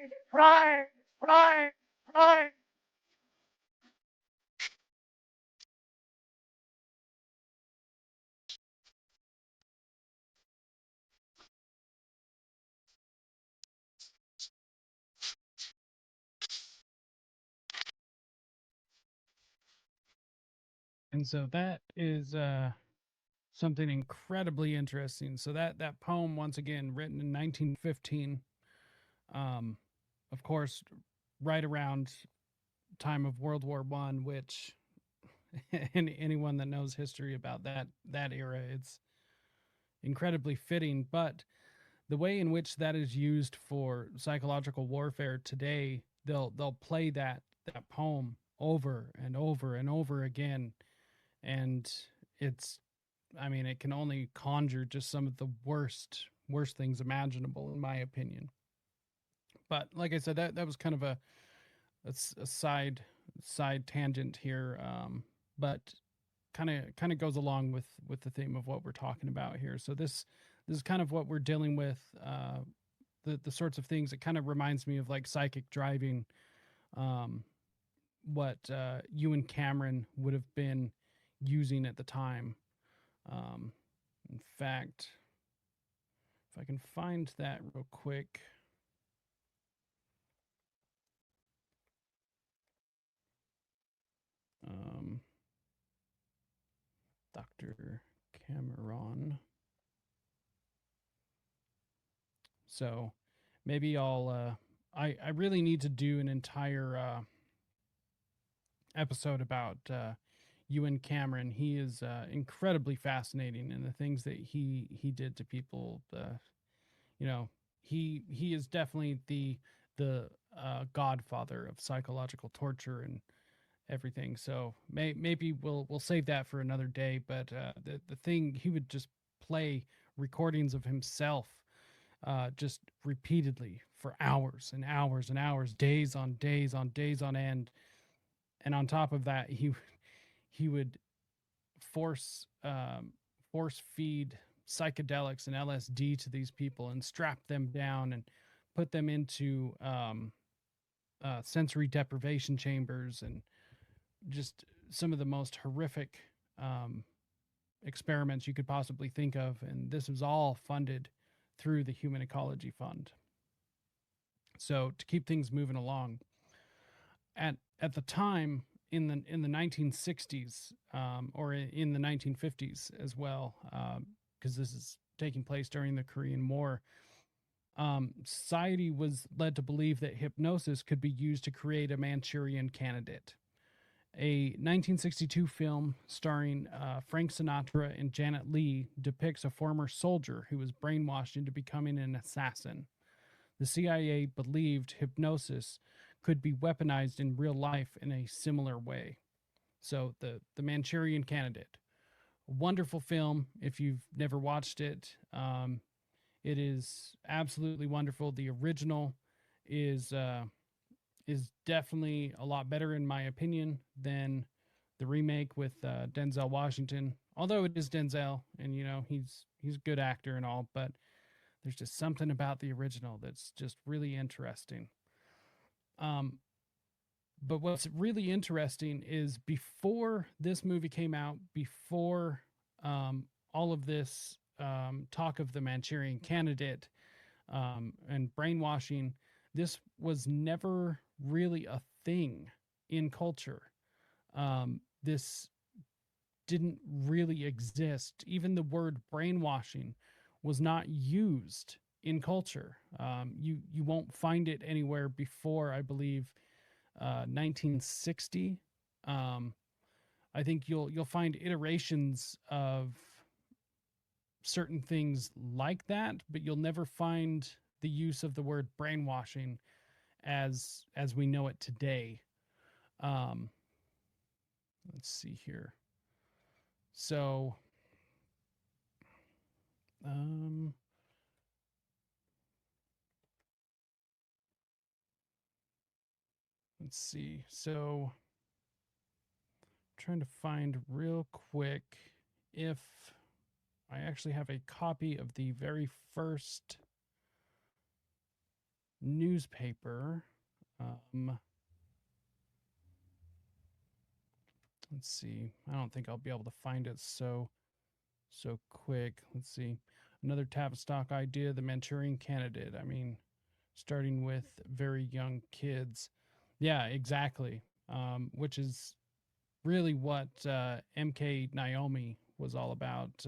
And so that is something incredibly interesting. So that poem, once again, written in 1915, um, of course, right around time of World War One, which anyone that knows history about that era, it's incredibly fitting. But the way in which that is used for psychological warfare today, they'll play that poem over and over and over again, and it's, I mean, it can only conjure just some of the worst things imaginable, in my opinion. But like I said, that was kind of a side tangent here, but kind of goes along with the theme of what we're talking about here. So this is kind of what we're dealing with. The sorts of things. It kind of reminds me of like psychic driving. What Ewan Cameron would have been using at the time. In fact, if I can find that real quick. Dr. Cameron. So maybe I really need to do an entire episode about Ewan Cameron. He is incredibly fascinating, and the things that he did to people. You know, he is definitely the godfather of psychological torture and everything. So maybe we'll save that for another day. But the thing, he would just play recordings of himself just repeatedly for hours and hours and hours, days on days on days on end. And on top of that, he would force force feed psychedelics and LSD to these people and strap them down and put them into sensory deprivation chambers, and just some of the most horrific experiments you could possibly think of. And this was all funded through the Human Ecology Fund. So to keep things moving along, at the time in the 1960s, or in the 1950s as well, because this is taking place during the Korean War, society was led to believe that hypnosis could be used to create a Manchurian Candidate. A 1962 film starring Frank Sinatra and Janet Leigh depicts a former soldier who was brainwashed into becoming an assassin. The CIA believed hypnosis could be weaponized in real life in a similar way. So the Manchurian Candidate, a wonderful film. If you've never watched it, it is absolutely wonderful. The original is definitely a lot better, in my opinion, than the remake with Denzel Washington. Although it is Denzel, and he's a good actor and all, but there's just something about the original that's just really interesting. But what's really interesting is, before this movie came out, before all of this talk of the Manchurian Candidate and brainwashing, this was never really a thing in culture. This didn't really exist. Even the word brainwashing was not used in culture. You won't find it anywhere before, I believe, 1960. I think you'll find iterations of certain things like that, but you'll never find the use of the word brainwashing as we know it today. Let's see here. So, let's see. So, I'm trying to find real quick if I actually have a copy of the very first newspaper. Let's see. I don't think I'll be able to find it so quick. Let's see. Another Tavistock idea, the Manchurian Candidate. I mean, starting with very young kids. Yeah, exactly. Which is really what MK Naomi was all about.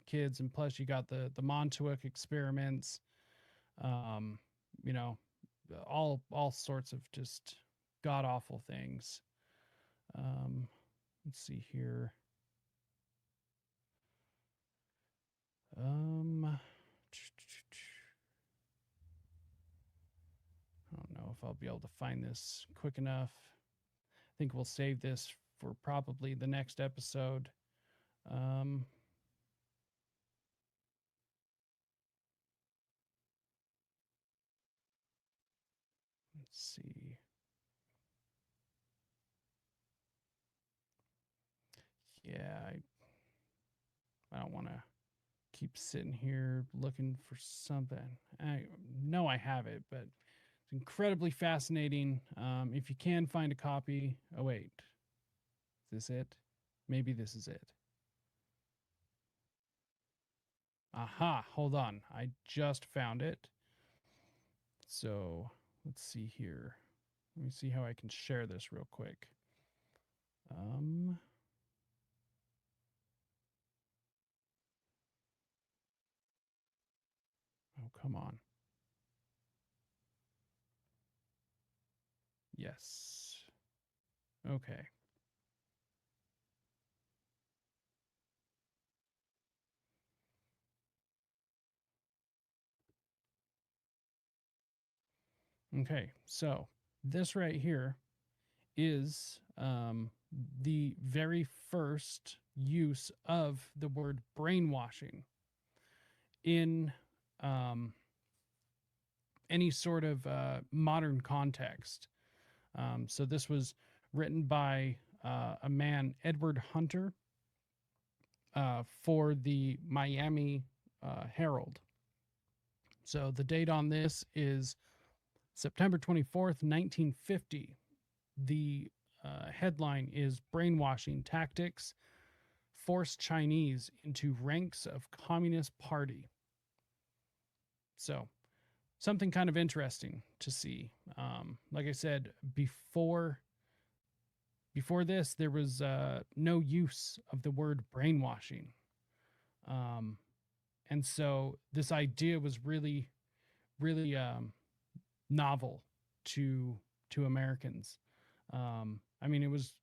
Kids, and plus you got the Montauk experiments. All sorts of just god awful things. Let's see here. I don't know if I'll be able to find this quick enough. I think we'll save this for probably the next episode. Let's see. Yeah, I don't want to keep sitting here looking for something. I know I have it, but it's incredibly fascinating. If you can find a copy. Oh, wait. Is this it? Maybe this is it. Aha, hold on. I just found it. So let's see here. Let me see how I can share this real quick. Oh, come on. Yes. Okay. Okay, so this right here is the very first use of the word brainwashing in any sort of modern context. So this was written by a man, Edward Hunter, for the Miami Herald. So the date on this is September 24th, 1950. The headline is Brainwashing Tactics Force Chinese into Ranks of Communist Party. So something kind of interesting to see. Like I said, before this, there was no use of the word brainwashing. And so this idea was really, really novel to Americans. I mean, it was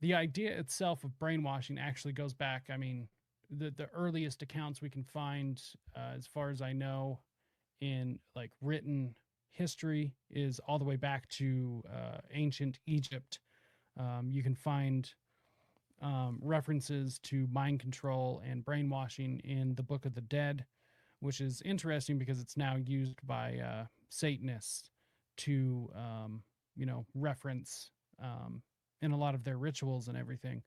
the idea itself of brainwashing actually goes back. I mean, the earliest accounts we can find, as far as I know, in like written history is all the way back to ancient Egypt. You can find references to mind control and brainwashing in the Book of the Dead, which is interesting because it's now used by Satanists to, reference in a lot of their rituals and everything.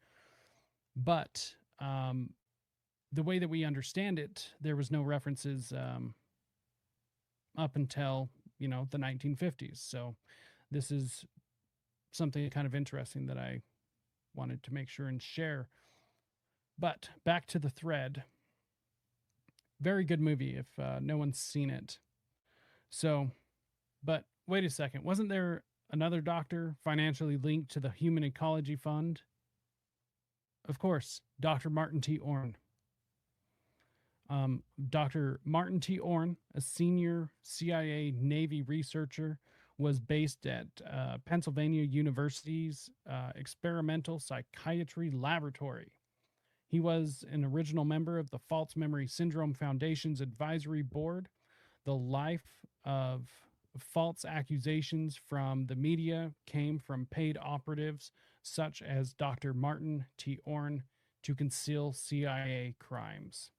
But the way that we understand it, there was no references up until, the 1950s. So this is something kind of interesting that I wanted to make sure and share. But back to the thread. Very good movie if no one's seen it. So, but wait a second. Wasn't there another doctor financially linked to the Human Ecology Fund? Of course, Dr. Martin T. Orne. Dr. Martin T. Orne, a senior CIA Navy researcher, was based at Pennsylvania University's Experimental Psychiatry Laboratory. He was an original member of the False Memory Syndrome Foundation's advisory board. The life of false accusations from the media came from paid operatives such as Dr. Martin T. Orne to conceal CIA crimes.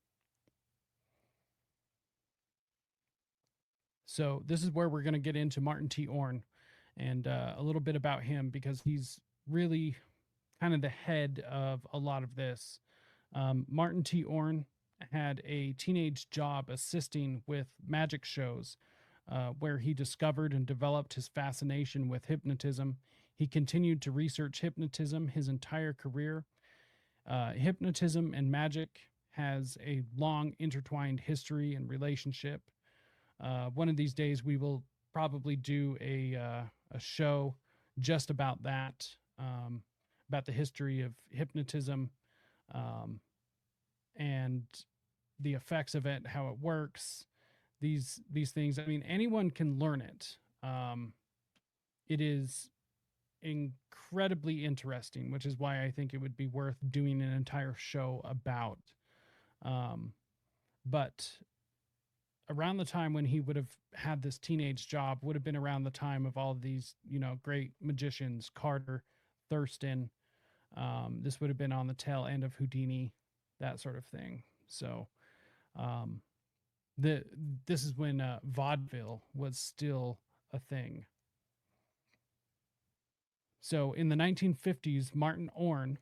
So this is where we're going to get into Martin T. Orne and a little bit about him, because he's really kind of the head of a lot of this. Martin T. Orne had a teenage job assisting with magic shows where he discovered and developed his fascination with hypnotism. He continued to research hypnotism his entire career. Hypnotism and magic has a long intertwined history and relationship. One of these days we will probably do a show just about that, about the history of hypnotism and the effects of it, how it works, these things. I mean, anyone can learn it. It is incredibly interesting, which is why I think it would be worth doing an entire show about. But around the time when he would have had this teenage job would have been around the time of all of these, great magicians, Carter, Thurston. This would have been on the tail end of Houdini, that sort of thing. So this is when vaudeville was still a thing. So in the 1950s, Martin Orne,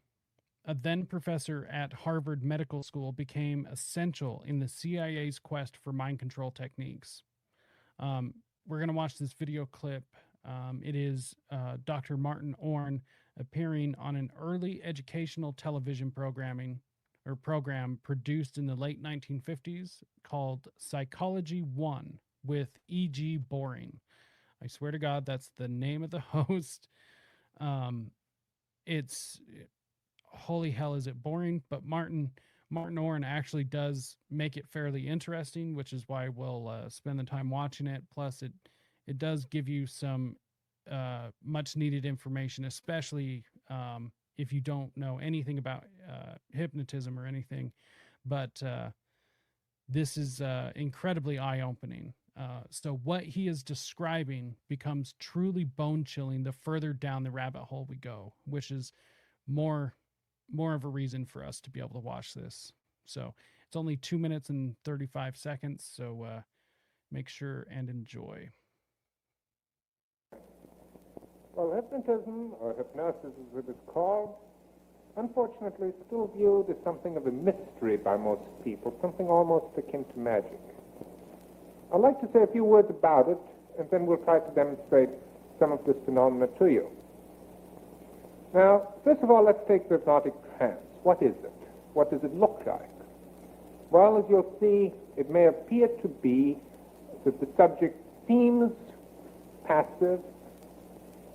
a then professor at Harvard Medical School, became essential in the CIA's quest for mind control techniques. We're going to watch this video clip. It is Dr. Martin Orne appearing on an early educational television program produced in the late 1950s called Psychology 1 with E.G. Boring. I swear to God, that's the name of the host. It's holy hell, is it boring? But Martin Orne actually does make it fairly interesting, which is why we'll spend the time watching it. Plus, it does give you some much needed information, especially if you don't know anything about hypnotism or anything. But this is incredibly eye-opening. So what he is describing becomes truly bone-chilling the further down the rabbit hole we go, which is more of a reason for us to be able to watch this. So it's only 2 minutes and 35 seconds. So make sure and enjoy. Well, hypnotism, or hypnosis as it is called, unfortunately is still viewed as something of a mystery by most people, something almost akin to magic. I'd like to say a few words about it, and then we'll try to demonstrate some of this phenomena to you. Now, first of all, let's take the hypnotic trance. What is it? What does it look like? Well, as you'll see, it may appear to be that the subject seems passive.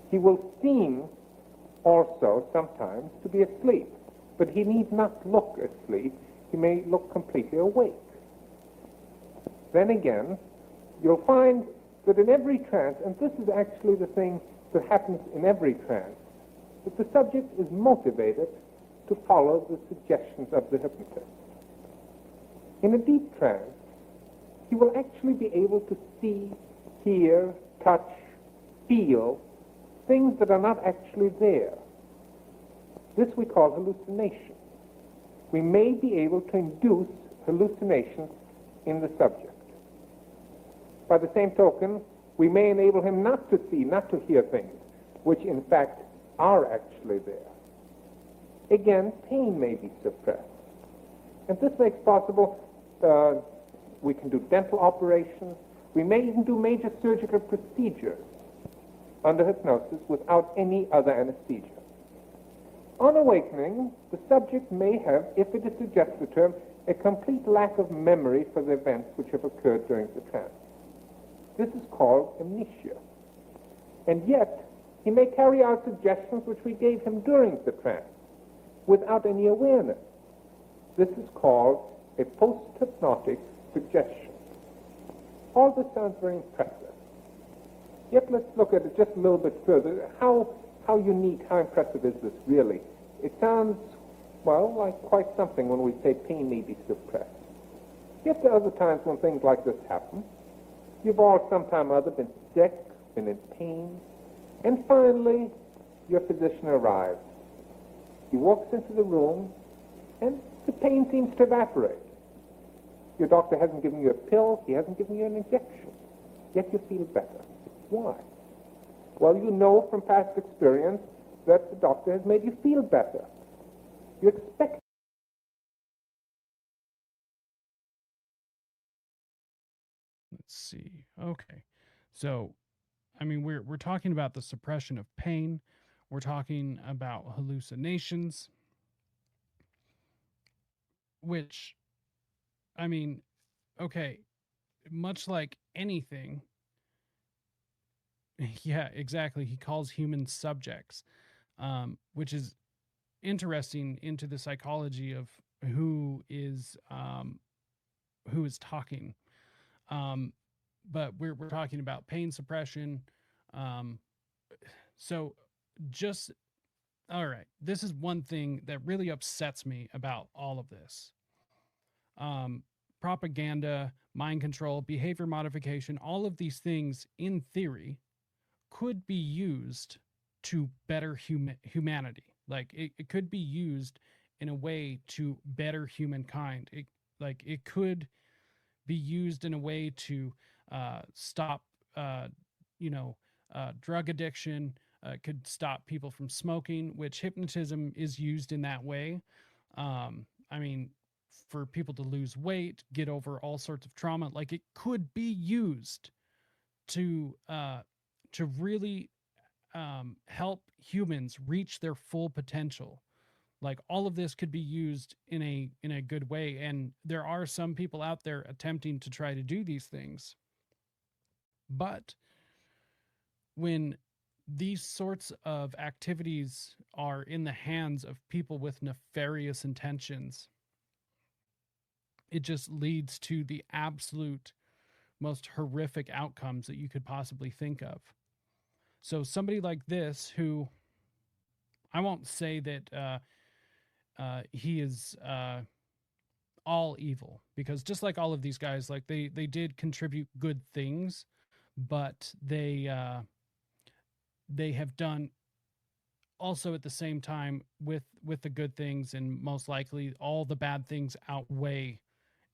He will seem also sometimes to be asleep, but he need not look asleep. He may look completely awake. Then again, you'll find that in every trance, and this is actually the thing that happens in every trance, that the subject is motivated to follow the suggestions of the hypnotist. In a deep trance, he will actually be able to see, hear, touch, feel things that are not actually there. This we call hallucination. We may be able to induce hallucinations in the subject. By the same token, we may enable him not to see, not to hear things, which in fact are actually there. Again, pain may be suppressed. And this makes possible, we can do dental operations, we may even do major surgical procedures under hypnosis without any other anesthesia. On awakening, the subject may have, if it is suggested to him, a complete lack of memory for the events which have occurred during the trance. This is called amnesia. And yet, he may carry out suggestions which we gave him during the trance without any awareness. This is called a post-hypnotic suggestion. All this sounds very impressive. Yet let's look at it just a little bit further. How unique, how impressive is this really? It sounds, well, like quite something when we say pain may be suppressed. Yet there are other times when things like this happen. You've all sometime or other been sick, been in pain, and finally your physician arrives. He walks into the room, and the pain seems to evaporate. Your doctor hasn't given you a pill, he hasn't given you an injection, yet you feel better. Why? Well, you know from past experience that the doctor has made you feel better. You expect. Let's see. Okay. So, I mean, we're talking about the suppression of pain. We're talking about hallucinations, which, I mean, okay, much like anything, yeah, exactly. He calls humans subjects, which is interesting into the psychology of who is talking. But we're talking about pain suppression. So just all right. This is one thing that really upsets me about all of this. Propaganda, mind control, behavior modification, all of these things in theory could be used to better humanity. Like it could be used in a way to better humankind. It could be used in a way to stop, drug addiction. Could stop people from smoking, which hypnotism is used in that way. I mean, for people to lose weight, get over all sorts of trauma, like it could be used to really help humans reach their full potential. Like all of this could be used in a good way, and there are some people out there attempting to try to do these things. But when these sorts of activities are in the hands of people with nefarious intentions, it just leads to the absolute most horrific outcomes that you could possibly think of. So somebody like this, who I won't say that he is all evil, because just like all of these guys, like they did contribute good things, but they have done also at the same time with the good things, and most likely all the bad things outweigh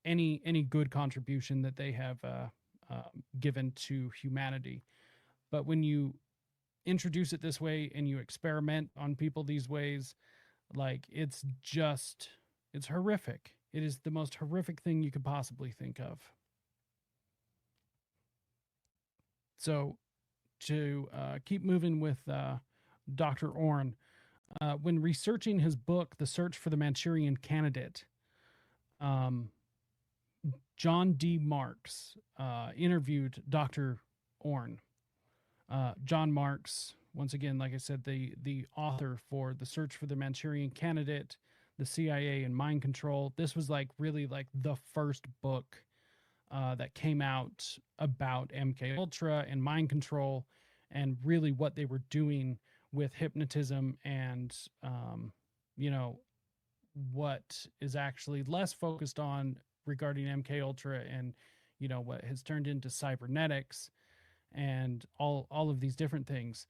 any good contribution that they have given to humanity. But when you introduce it this way and you experiment on people these ways, like it's horrific. It is the most horrific thing you could possibly think of. So to keep moving with Dr. Orn, when researching his book, The Search for the Manchurian Candidate, John D. Marks interviewed Dr. Orn. John Marks, once again, like I said, the author for The Search for the Manchurian Candidate, the CIA and Mind Control. This was like really like the first book that came out about MKUltra and mind control, and really what they were doing with hypnotism, and what is actually less focused on regarding MKUltra, and what has turned into cybernetics and all of these different things.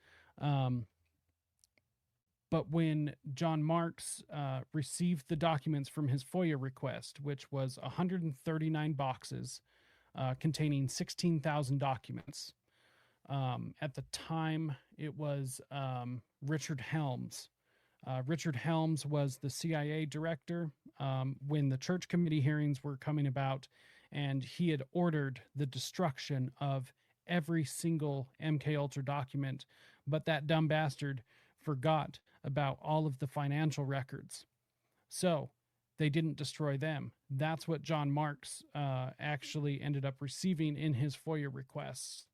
But when John Marks received the documents from his FOIA request, which was 139 boxes containing 16,000 documents, at the time it was Richard Helms. Richard Helms was the CIA director when the Church Committee hearings were coming about, and he had ordered the destruction of every single MKUltra document, but that dumb bastard forgot about all of the financial records. So they didn't destroy them. That's what John Marks actually ended up receiving in his FOIA requests.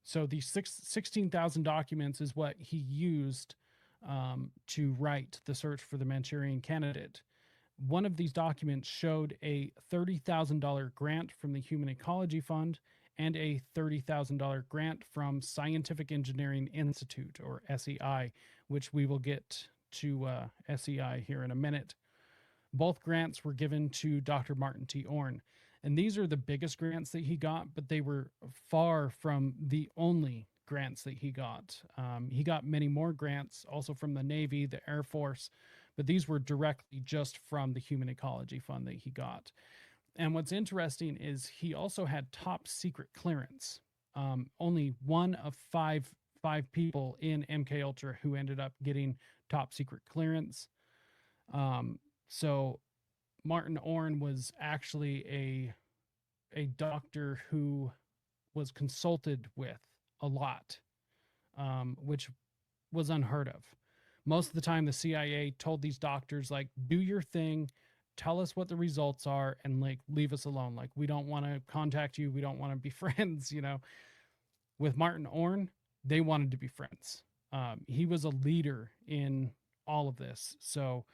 So these 16,000 documents is what he used to write The Search for the Manchurian Candidate. One of these documents showed a $30,000 grant from the Human Ecology Fund and a $30,000 grant from Scientific Engineering Institute, or SEI, which we will get to SEI here in a minute. Both grants were given to Dr. Martin T. Orn. And these are the biggest grants that he got, but they were far from the only grants that he got. He got many more grants, also from the Navy, the Air Force, but these were directly just from the Human Ecology Fund that he got. And what's interesting is he also had top secret clearance. Only one of five people in MKUltra who ended up getting top secret clearance. So Martin Orn was actually a doctor who was consulted with a lot, which was unheard of. Most of the time, the CIA told these doctors, like, do your thing, tell us what the results are, and like leave us alone. Like, we don't want to contact you. We don't want to be friends, With Martin Orn, they wanted to be friends. He was a leader in all of this. So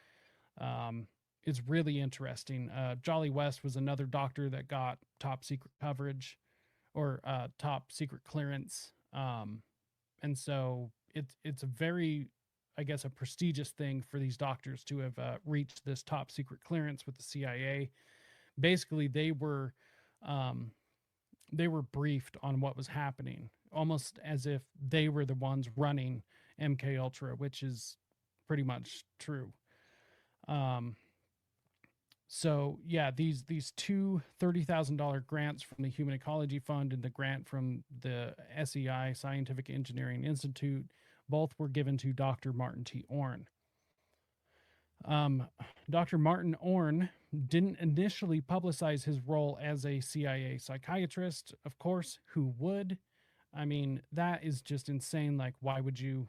it's really interesting. Jolly West was another doctor that got top secret coverage, or top secret clearance. And so it's a very, I guess, a prestigious thing for these doctors to have reached this top secret clearance with the CIA. Basically, they were briefed on what was happening, almost as if they were the ones running MKUltra, which is pretty much true. So yeah, these two $30,000 grants from the Human Ecology Fund and the grant from the SEI, Scientific Engineering Institute, both were given to Dr. Martin T. Orn. Dr. Martin Orn didn't initially publicize his role as a CIA psychiatrist. Of course, who would? I mean, that is just insane. Like, why would you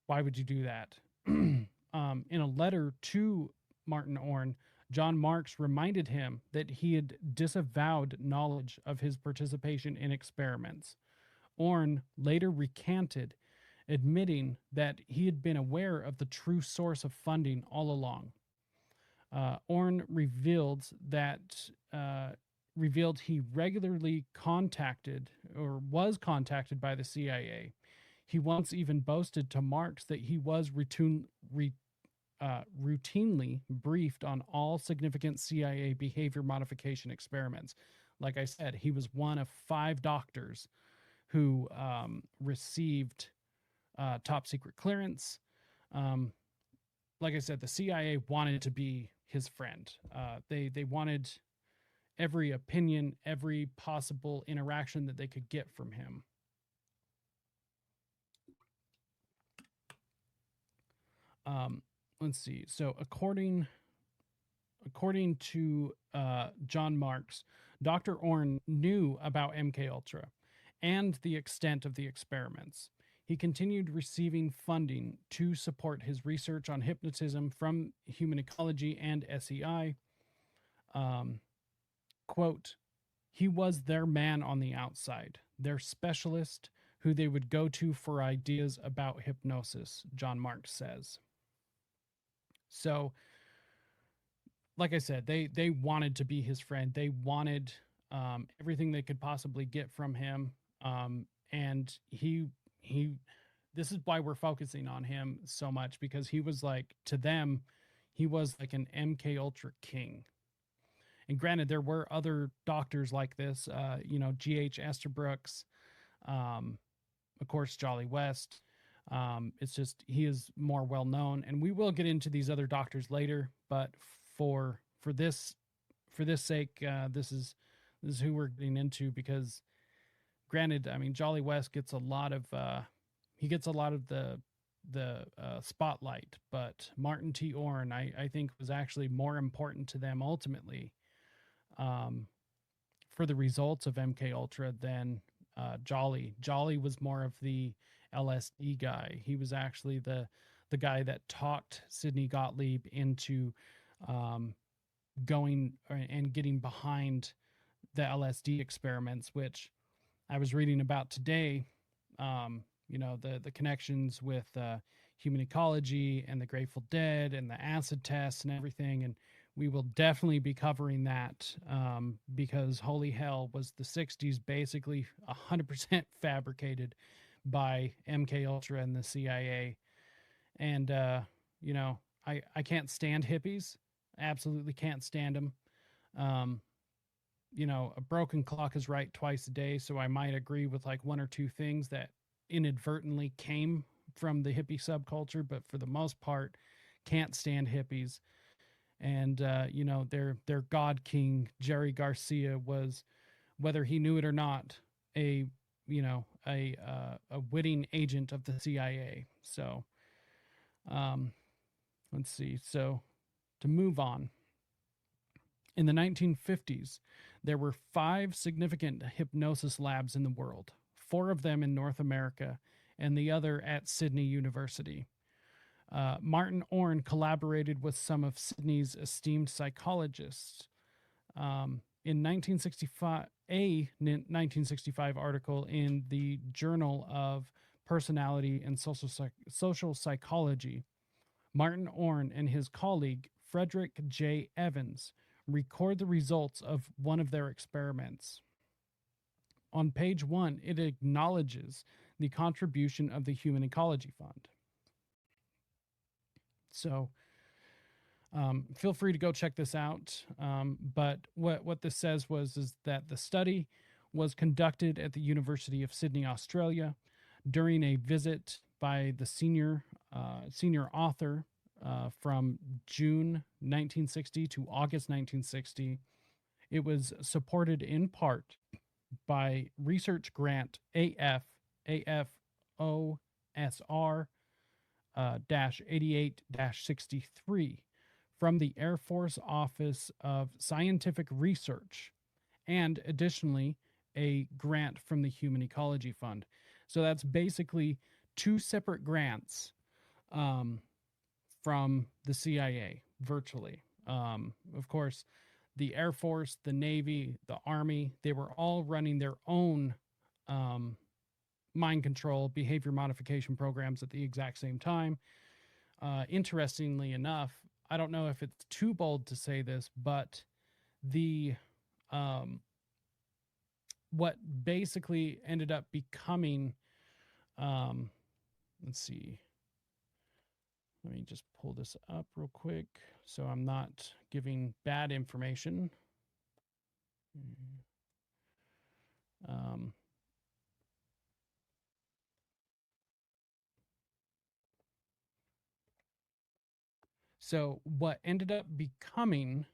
do that? In a letter to Martin Orn, John Marks reminded him that he had disavowed knowledge of his participation in experiments. Orn later recanted, admitting that he had been aware of the true source of funding all along. Orn revealed he regularly contacted, or was contacted, by the CIA. He once even boasted to Marks that he was routinely briefed on all significant CIA behavior modification experiments. Like I said, he was one of 5 doctors who received top secret clearance. Like I said, the CIA wanted to be his friend. They wanted every opinion, every possible interaction that they could get from him. Let's see. So according to John Marks, Dr. Orn knew about MKUltra and the extent of the experiments. He continued receiving funding to support his research on hypnotism from Human Ecology and SEI. Quote, he was their man on the outside, their specialist who they would go to for ideas about hypnosis, John Marks says. So, like I said, they wanted to be his friend. They wanted everything they could possibly get from him. And he, this is why we're focusing on him so much, because he was like, to them, he was like an MKUltra king. And granted, there were other doctors like this, G.H. Esterbrooks, of course, Jolly West. It's just, he is more well known, and we will get into these other doctors later, but for this sake, this is who we're getting into, because granted, I mean, Jolly West gets a lot of the spotlight, but Martin T. Orn, I think, was actually more important to them ultimately for the results of MKUltra than Jolly. Jolly was more of the LSD guy. He was actually the guy that talked Sidney Gottlieb into going and getting behind the LSD experiments, which I was reading about today. The connections with Human Ecology and the Grateful Dead and the acid tests and everything. And we will definitely be covering that because holy hell, was the 60s basically 100% fabricated by MKUltra and the CIA. And, I can't stand hippies. Absolutely can't stand them. A broken clock is right twice a day. So I might agree with like one or two things that inadvertently came from the hippie subculture, but for the most part, can't stand hippies. And, their God King, Jerry Garcia, was, whether he knew it or not, a witting agent of the CIA. So, let's see. So to move on, in the 1950s, there were 5 significant hypnosis labs in the world, 4 of them in North America and the other at Sydney University. Martin Orn collaborated with some of Sydney's esteemed psychologists. In 1965, a 1965 article in the Journal of Personality and Social Psychology, Martin Orn and his colleague Frederick J. Evans record the results of one of their experiments. On page 1, it acknowledges the contribution of the Human Ecology Fund. So feel free to go check this out. But what this says is that the study was conducted at the University of Sydney, Australia, during a visit by the senior author from June 1960 to August 1960. It was supported in part by research grant AFOSR 88-63 from the Air Force Office of Scientific Research, and additionally a grant from the Human Ecology Fund. So that's basically 2 separate grants from the CIA, virtually. Of course, the Air Force, the Navy, the Army, they were all running their own mind control, behavior modification programs at the exact same time. Interestingly enough, I don't know if it's too bold to say this, but the what basically ended up becoming, let's see, let me just pull this up real quick so I'm not giving bad information. So what ended up becoming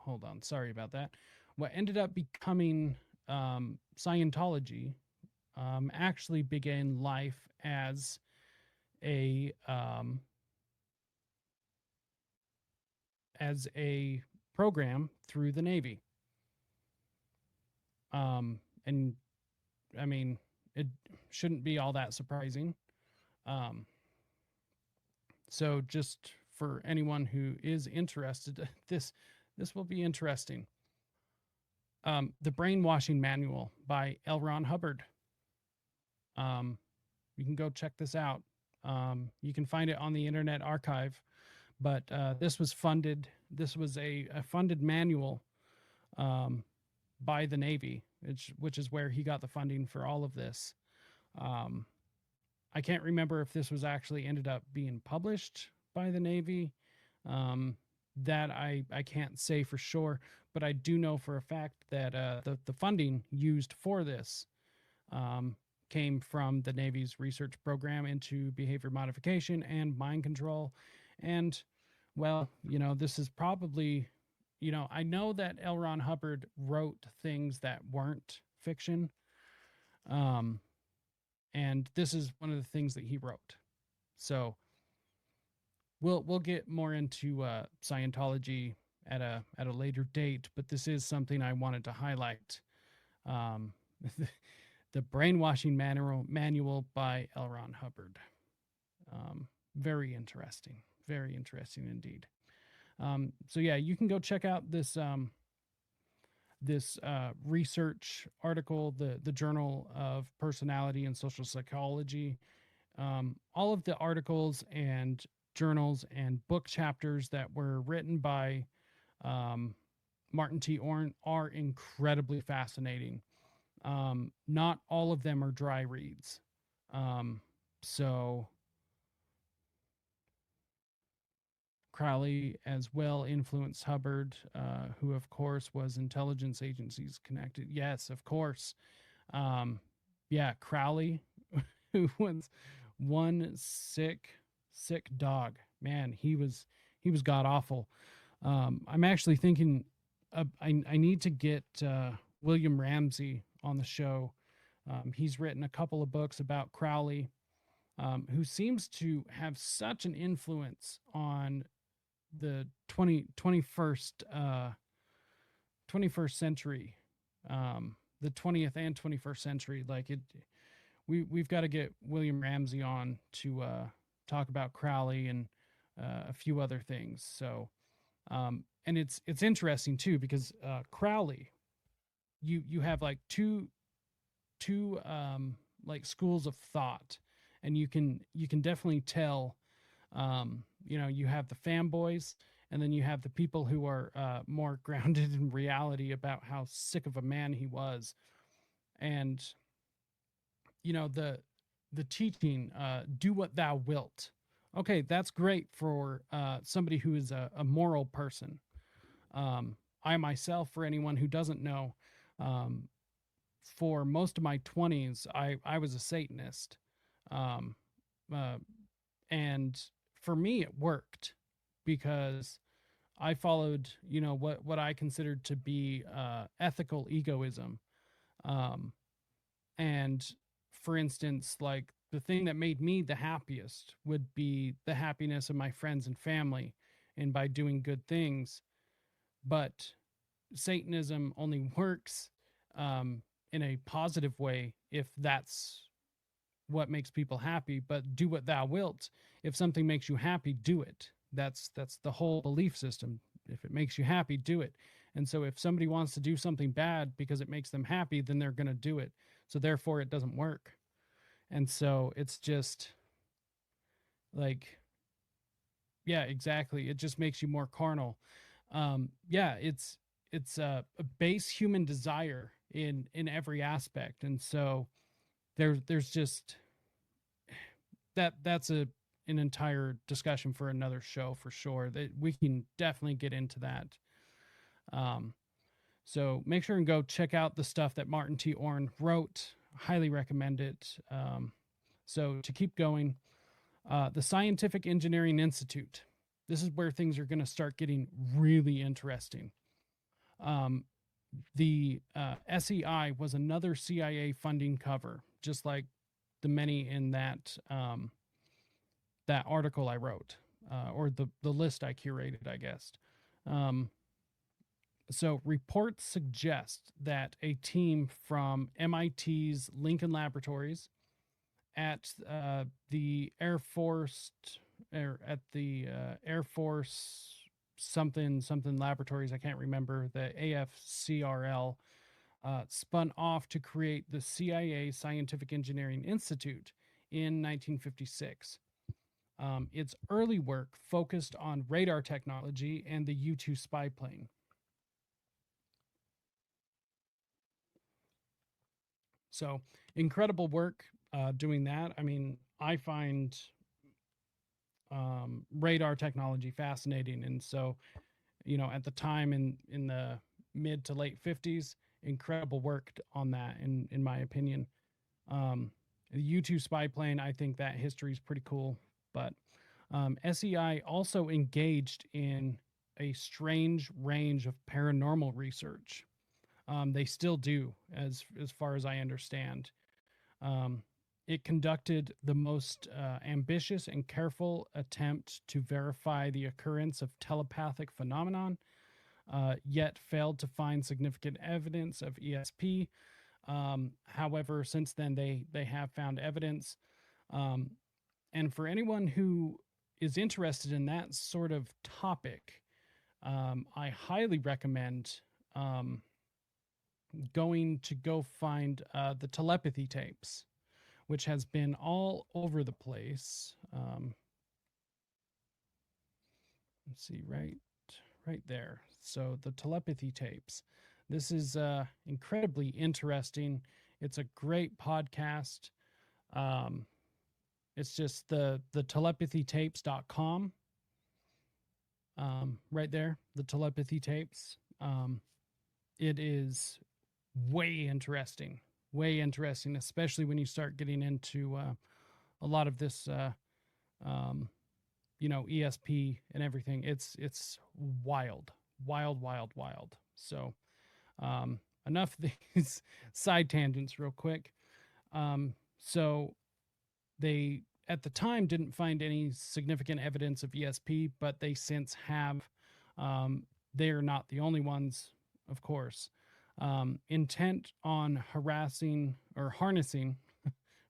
hold on, sorry about that. What ended up becoming Scientology actually began life as a program through the Navy. And I mean, it shouldn't be all that surprising. So just for anyone who is interested, this will be interesting. The Brainwashing Manual by L. Ron Hubbard. You can go check this out. You can find it on the Internet Archive, but this was funded. This was a funded manual by the Navy, which is where he got the funding for all of this. I can't remember if this was actually ended up being published by the Navy. That I can't say for sure, but I do know for a fact that the funding used for this came from the Navy's research program into behavior modification and mind control. And, well, you know, this is probably, you know, I know that L. Ron Hubbard wrote things that weren't fiction. And this is one of the things that he wrote. So we'll get more into Scientology at a later date, but this is something I wanted to highlight. The Brainwashing Manual by L. Ron Hubbard. Very interesting indeed. So yeah, you can go check out this research article, the Journal of Personality and Social Psychology. All of the articles and journals and book chapters that were written by Martin T. Orne are incredibly fascinating. Not all of them are dry reads. So Crowley as well influenced Hubbard, who of course was intelligence agencies connected. Yes, of course. Yeah, Crowley, who was one sick dog. Man, he was god awful. I'm actually thinking I need to get William Ramsey on the show. He's written a couple of books about Crowley, who seems to have such an influence on the 21st century, the 20th and 21st century. Like we've got to get William Ramsey on to talk about Crowley and a few other things. So, and it's interesting too, because Crowley, you have like two like schools of thought, and you can definitely tell. You know, you have the fanboys, and then you have the people who are more grounded in reality about how sick of a man he was. And you know, the teaching, do what thou wilt. Okay, that's great for somebody who is a moral person. I myself, for anyone who doesn't know, for most of my 20s, I was a Satanist. And for me, it worked because I followed, you know, what I considered to be ethical egoism. And for instance, like the thing that made me the happiest would be the happiness of my friends and family, and by doing good things. But Satanism only works in a positive way if that's what makes people happy. But do what thou wilt. If something makes you happy, do it. That's the whole belief system. If it makes you happy, do it. And so if somebody wants to do something bad because it makes them happy, then they're going to do it. So therefore it doesn't work. And so it's just like, yeah, exactly. It just makes you more carnal. Yeah, it's a base human desire in every aspect. And so there's just that's an entire discussion for another show for sure. That we can definitely get into that. So make sure and go check out the stuff that Martin T. Orne wrote. Highly recommend it. So to keep going, the Scientific Engineering Institute. This is where things are going to start getting really interesting. The SEI was another CIA funding cover, just like the many in that that article I wrote, or the list I curated, I guess. So reports suggest that a team from MIT's Lincoln Laboratories at the Air Force, Air Force something laboratories, I can't remember, the AFCRL, spun off to create the CIA Scientific Engineering Institute in 1956. Its early work focused on radar technology and the U-2 spy plane. So incredible work doing that. I mean, I find radar technology fascinating. And so, at the time in the mid to late 50s, incredible work on that, in my opinion. The U-2 spy plane, I think that history is pretty cool. But SEI also engaged in a strange range of paranormal research. They still do, as far as I understand. It conducted the most ambitious and careful attempt to verify the occurrence of telepathic phenomenon, yet failed to find significant evidence of ESP. However, since then, they have found evidence. And for anyone who is interested in that sort of topic, I highly recommend going to go find the telepathy tapes, which has been all over the place. Let's see, right there. So the telepathy tapes. This is incredibly interesting. It's a great podcast. It's just the telepathytapes.com. Right there, the telepathy tapes. It is way interesting, especially when you start getting into a lot of this, ESP and everything. It's wild. So, enough of these side tangents real quick. So they, at the time, didn't find any significant evidence of ESP, but they since have. They are not the only ones, of course. Intent on harassing or harnessing,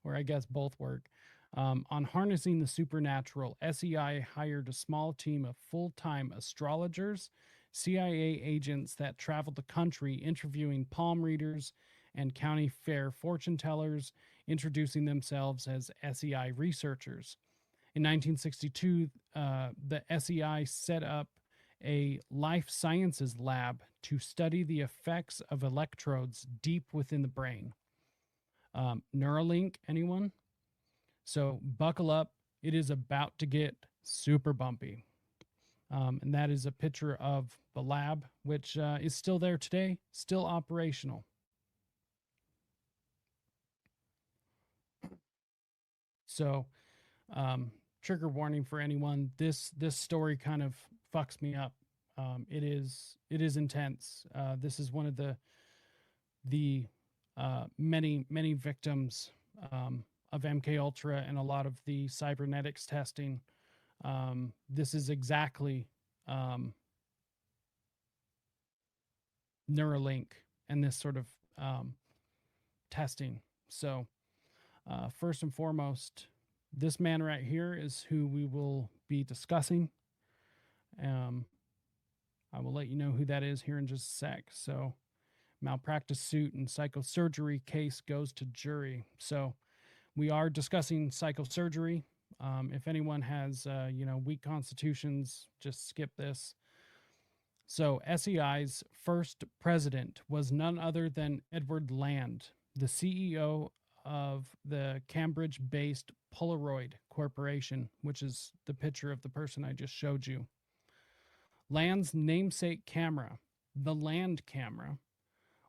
or I guess both work, on harnessing the supernatural, SEI hired a small team of full-time astrologers, CIA agents that traveled the country interviewing palm readers and county fair fortune tellers, introducing themselves as SEI researchers. In 1962, the SEI set up a life sciences lab to study the effects of electrodes deep within the brain. Neuralink, anyone? So buckle up. It is about to get super bumpy. And that is a picture of the lab, which is still there today, still operational. So, trigger warning for anyone. This story kind of fucks me up. It is intense. This is one of the many victims of MKUltra and a lot of the cybernetics testing. This is exactly Neuralink and this sort of testing. So first and foremost, this man right here is who we will be discussing. I will let you know who that is here in just a sec. So malpractice suit and psychosurgery case goes to jury. So we are discussing psychosurgery. If anyone has, weak constitutions, just skip this. So SEI's first president was none other than Edward Land, the CEO of the Cambridge-based Polaroid Corporation, which is the picture of the person I just showed you. Land's namesake camera, the Land camera,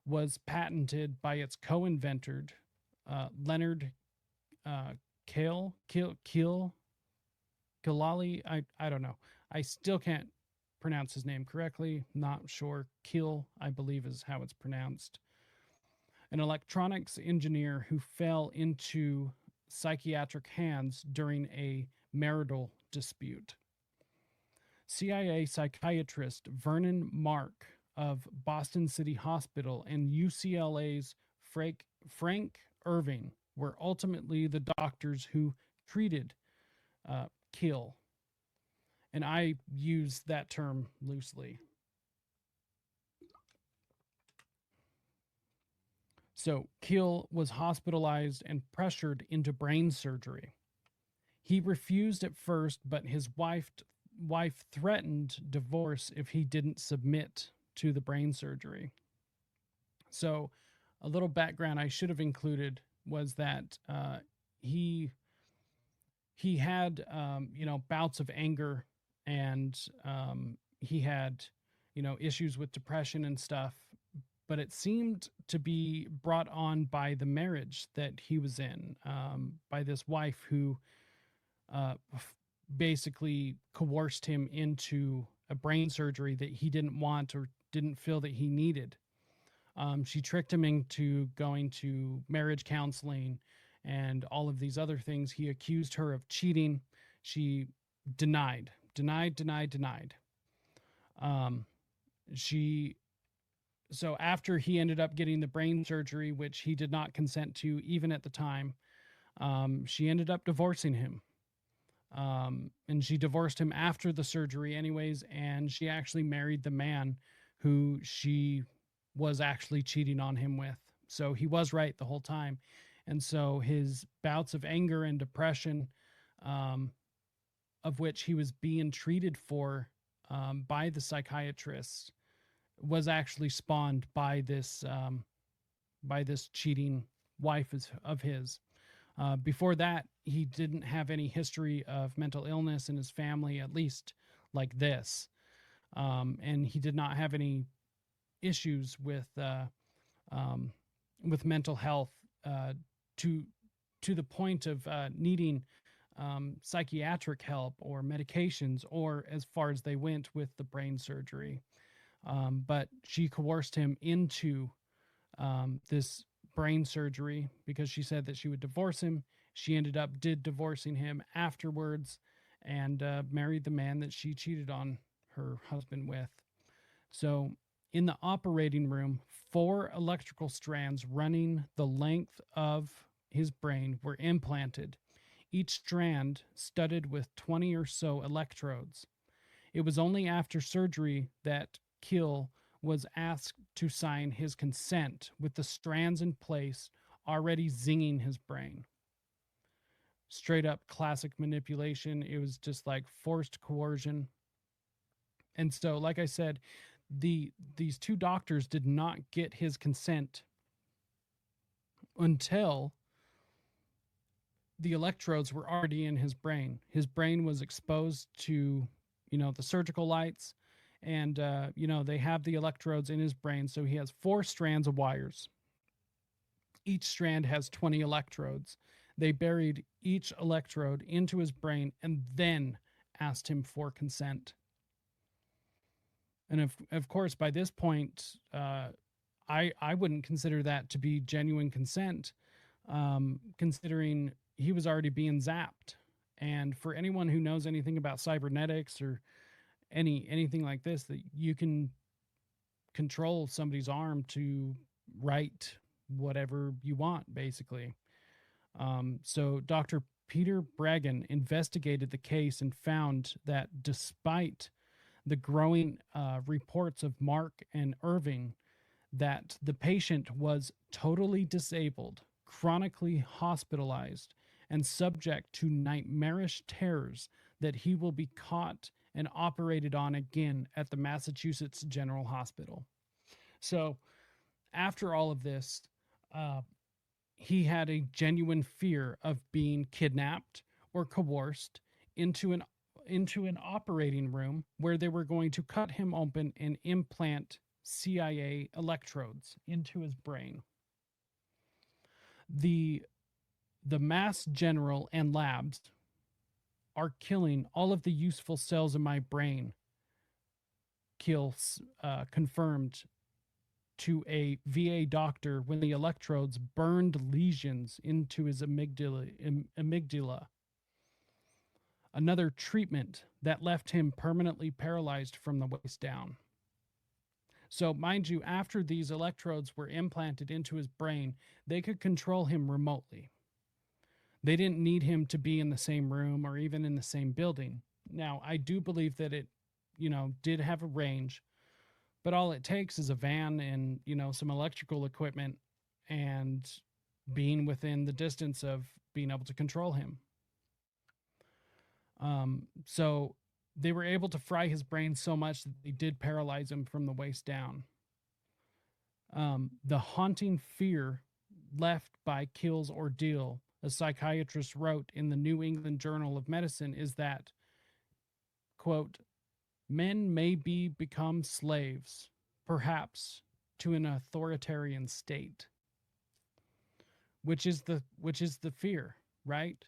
was patented by its co-inventor, Leonard Killaley. I don't know. I still can't pronounce his name correctly. Not sure. Kill, I believe, is how it's pronounced. An electronics engineer who fell into psychiatric hands during a marital dispute. CIA psychiatrist Vernon Mark of Boston City Hospital and UCLA's Frank Irving were ultimately the doctors who treated Kill. And I use that term loosely. So Kill was hospitalized and pressured into brain surgery. He refused at first, but his wife threatened divorce if he didn't submit to the brain surgery. So a little background I should have included was that he had bouts of anger, and he had issues with depression and stuff, but it seemed to be brought on by the marriage that he was in, by this wife who basically coerced him into a brain surgery that he didn't want or didn't feel that he needed. She tricked him into going to marriage counseling and all of these other things. He accused her of cheating. She denied. So after he ended up getting the brain surgery, which he did not consent to even at the time, she ended up divorcing him. And she divorced him after the surgery anyways, and she actually married the man who she was actually cheating on him with. So he was right the whole time. And so his bouts of anger and depression, of which he was being treated for by the psychiatrist, was actually spawned by this cheating wife of his. Before that, he didn't have any history of mental illness in his family, at least like this. And he did not have any issues with mental health to the point of needing psychiatric help or medications, or as far as they went with the brain surgery. But she coerced him into this brain surgery because she said that she would divorce him. She ended up divorcing him afterwards and married the man that she cheated on her husband with. So in the operating room, 4 electrical strands running the length of his brain were implanted, each strand studded with 20 or so electrodes. It was only after surgery that Kill was asked to sign his consent with the strands in place, already zinging his brain. Straight up classic manipulation. It was just like forced coercion. And so, like I said, these 2 doctors did not get his consent until the electrodes were already in his brain. His brain was exposed to, the surgical lights, and, they have the electrodes in his brain. So he has 4 strands of wires. Each strand has 20 electrodes. They buried each electrode into his brain and then asked him for consent. And of course, by this point, I wouldn't consider that to be genuine consent, considering he was already being zapped. And for anyone who knows anything about cybernetics or anything like this, that you can control somebody's arm to write whatever you want, basically. So Dr. Peter Bragan investigated the case and found that despite the growing reports of Mark and Irving that the patient was totally disabled, chronically hospitalized, and subject to nightmarish terrors, that he will be caught and operated on again at the Massachusetts General Hospital. So after all of this, he had a genuine fear of being kidnapped or coerced into an operating room where they were going to cut him open and implant CIA electrodes into his brain. The Mass General and labs are killing all of the useful cells in my brain Keel confirmed to a VA doctor when the electrodes burned lesions into his amygdala. Another treatment that left him permanently paralyzed from the waist down. So, mind you, after these electrodes were implanted into his brain, they could control him remotely. They didn't need him to be in the same room or even in the same building. Now, I do believe that it, did have a range, but all it takes is a van and, some electrical equipment and being within the distance of being able to control him. So they were able to fry his brain so much that they did paralyze him from the waist down. The haunting fear left by Keel's ordeal, a psychiatrist wrote in the New England Journal of Medicine, is that, quote, men may become slaves, perhaps, to an authoritarian state. Which is the fear, right?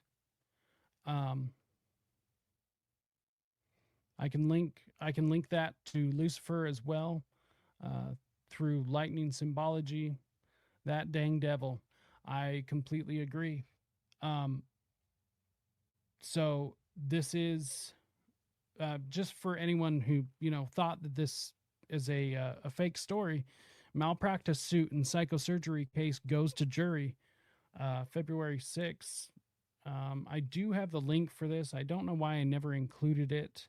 I can link that to Lucifer as well, through lightning symbology. That dang devil. I completely agree. So this is just for anyone who thought that this is a fake story. Malpractice suit and psychosurgery case goes to jury, February 6th. I do have the link for this. I don't know why I never included it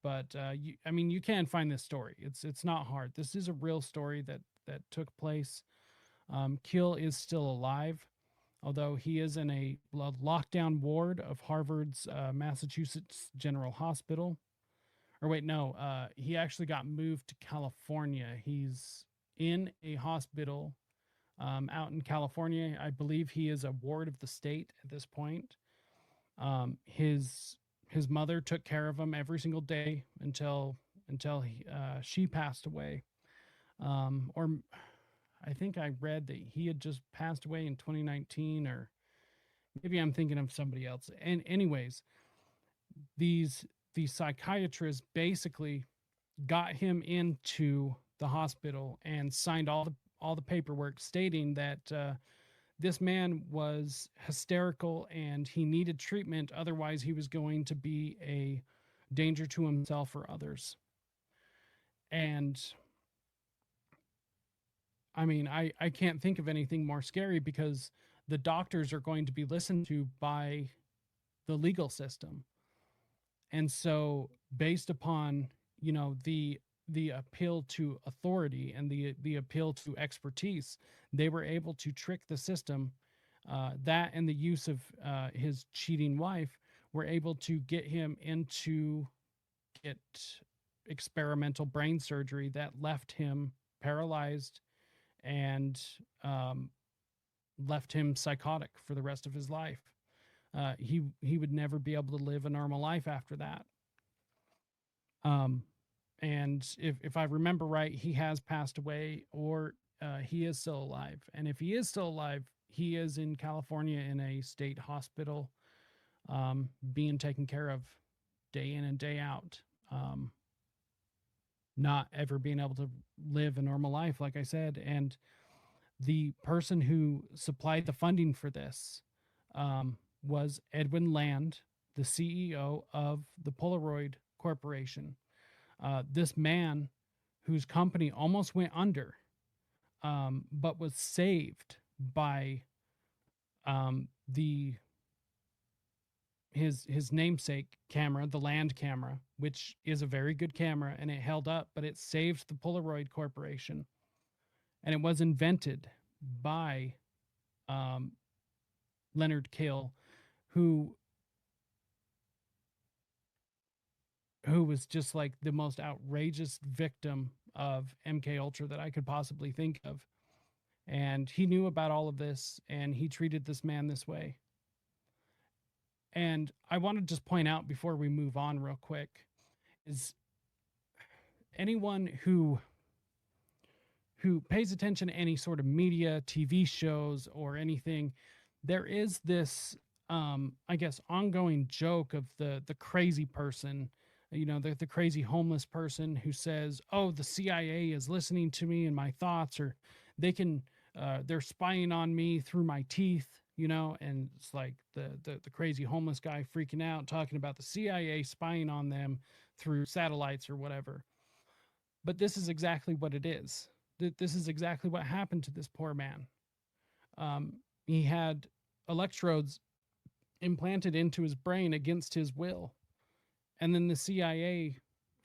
but you can find this story. It's not hard. This is a real story that took place. Keel is still alive, although he is in a lockdown ward of Harvard's Massachusetts General Hospital. Or wait, no, he actually got moved to California. He's in a hospital out in California. I believe he is a ward of the state at this point. His mother took care of him every single day until she passed away. Or I think I read that he had just passed away in 2019, or maybe I'm thinking of somebody else. And anyways, these psychiatrists basically got him into the hospital and signed all the paperwork stating that this man was hysterical and he needed treatment. Otherwise, he was going to be a danger to himself or others. And I can't think of anything more scary, because the doctors are going to be listened to by the legal system. And so based upon, the appeal to authority and the appeal to expertise, they were able to trick the system. That and the use of his cheating wife were able to get him into experimental brain surgery that left him paralyzed and left him psychotic for the rest of his life. He would never be able to live a normal life after that. And if I remember right, he has passed away, or he is still alive. And if he is still alive, he is in California in a state hospital, being taken care of day in and day out. Not ever being able to live a normal life, like I said. And the person who supplied the funding for this was Edwin Land, the CEO of the Polaroid Corporation. This man whose company almost went under, but was saved by his namesake camera, the Land camera, which is a very good camera, and it held up, but it saved the Polaroid Corporation. And it was invented by Leonard Keel, who was just like the most outrageous victim of MKUltra that I could possibly think of. And he knew about all of this, and he treated this man this way. And I want to just point out before we move on real quick, is anyone who pays attention to any sort of media, TV shows, or anything, there is this, I guess, ongoing joke of the crazy person the crazy homeless person who says, "Oh, the CIA is listening to me and my thoughts," or they're spying on me through my teeth, and it's like the crazy homeless guy freaking out, talking about the CIA spying on them through satellites or whatever. But this is exactly what it is. This is exactly what happened to this poor man. He had electrodes implanted into his brain against his will. And then the CIA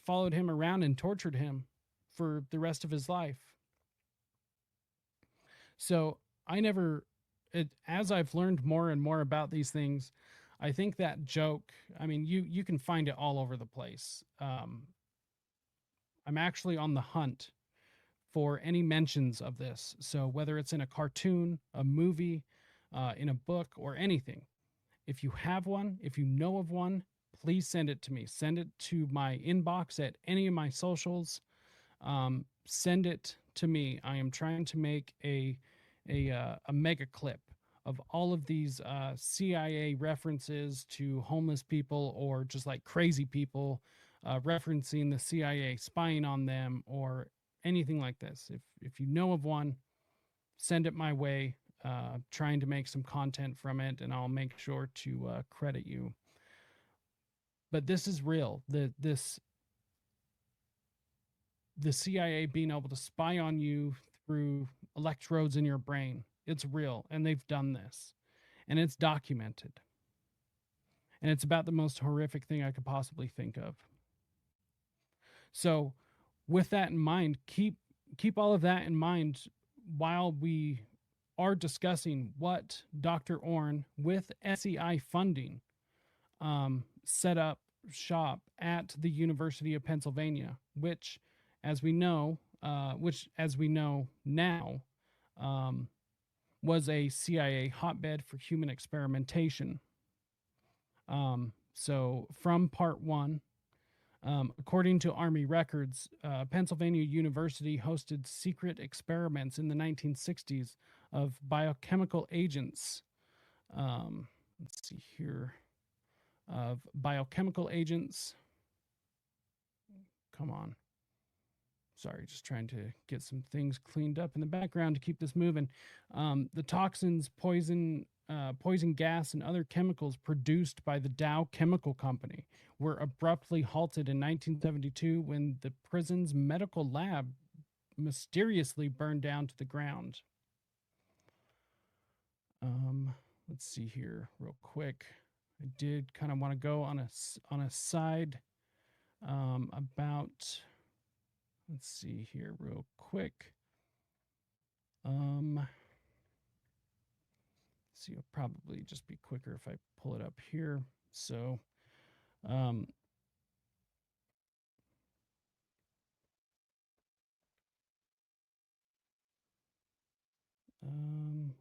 followed him around and tortured him for the rest of his life. So as I've learned more and more about these things, I think that joke, I mean, you can find it all over the place. I'm actually on the hunt for any mentions of this. So whether it's in a cartoon, a movie, in a book, or anything, if you have one, if you know of one, please send it to me. Send it to my inbox at any of my socials. Send it to me. I am trying to make a mega clip of all of these CIA references to homeless people, or just like crazy people referencing the CIA spying on them, or anything like this. If you know of one, send it my way. Trying to make some content from it, and I'll make sure to credit you. But this is real. The CIA being able to spy on you through electrodes in your brain. It's real, and they've done this, and it's documented. And it's about the most horrific thing I could possibly think of. So with that in mind, keep all of that in mind while we are discussing what Dr. Orn, with SEI funding, set up shop at the University of Pennsylvania, which, as we know now, was a CIA hotbed for human experimentation. So from part one, according to Army records, Pennsylvania University hosted secret experiments in the 1960s of biochemical agents. Let's see here. Of biochemical agents. Come on. Sorry, just trying to get some things cleaned up in the background to keep this moving. The toxins, poison gas, and other chemicals produced by the Dow Chemical Company were abruptly halted in 1972 when the prison's medical lab mysteriously burned down to the ground. Let's see here real quick. I did kind of want to go on a side about, let's see here real quick. See, it'll probably just be quicker if I pull it up here. So,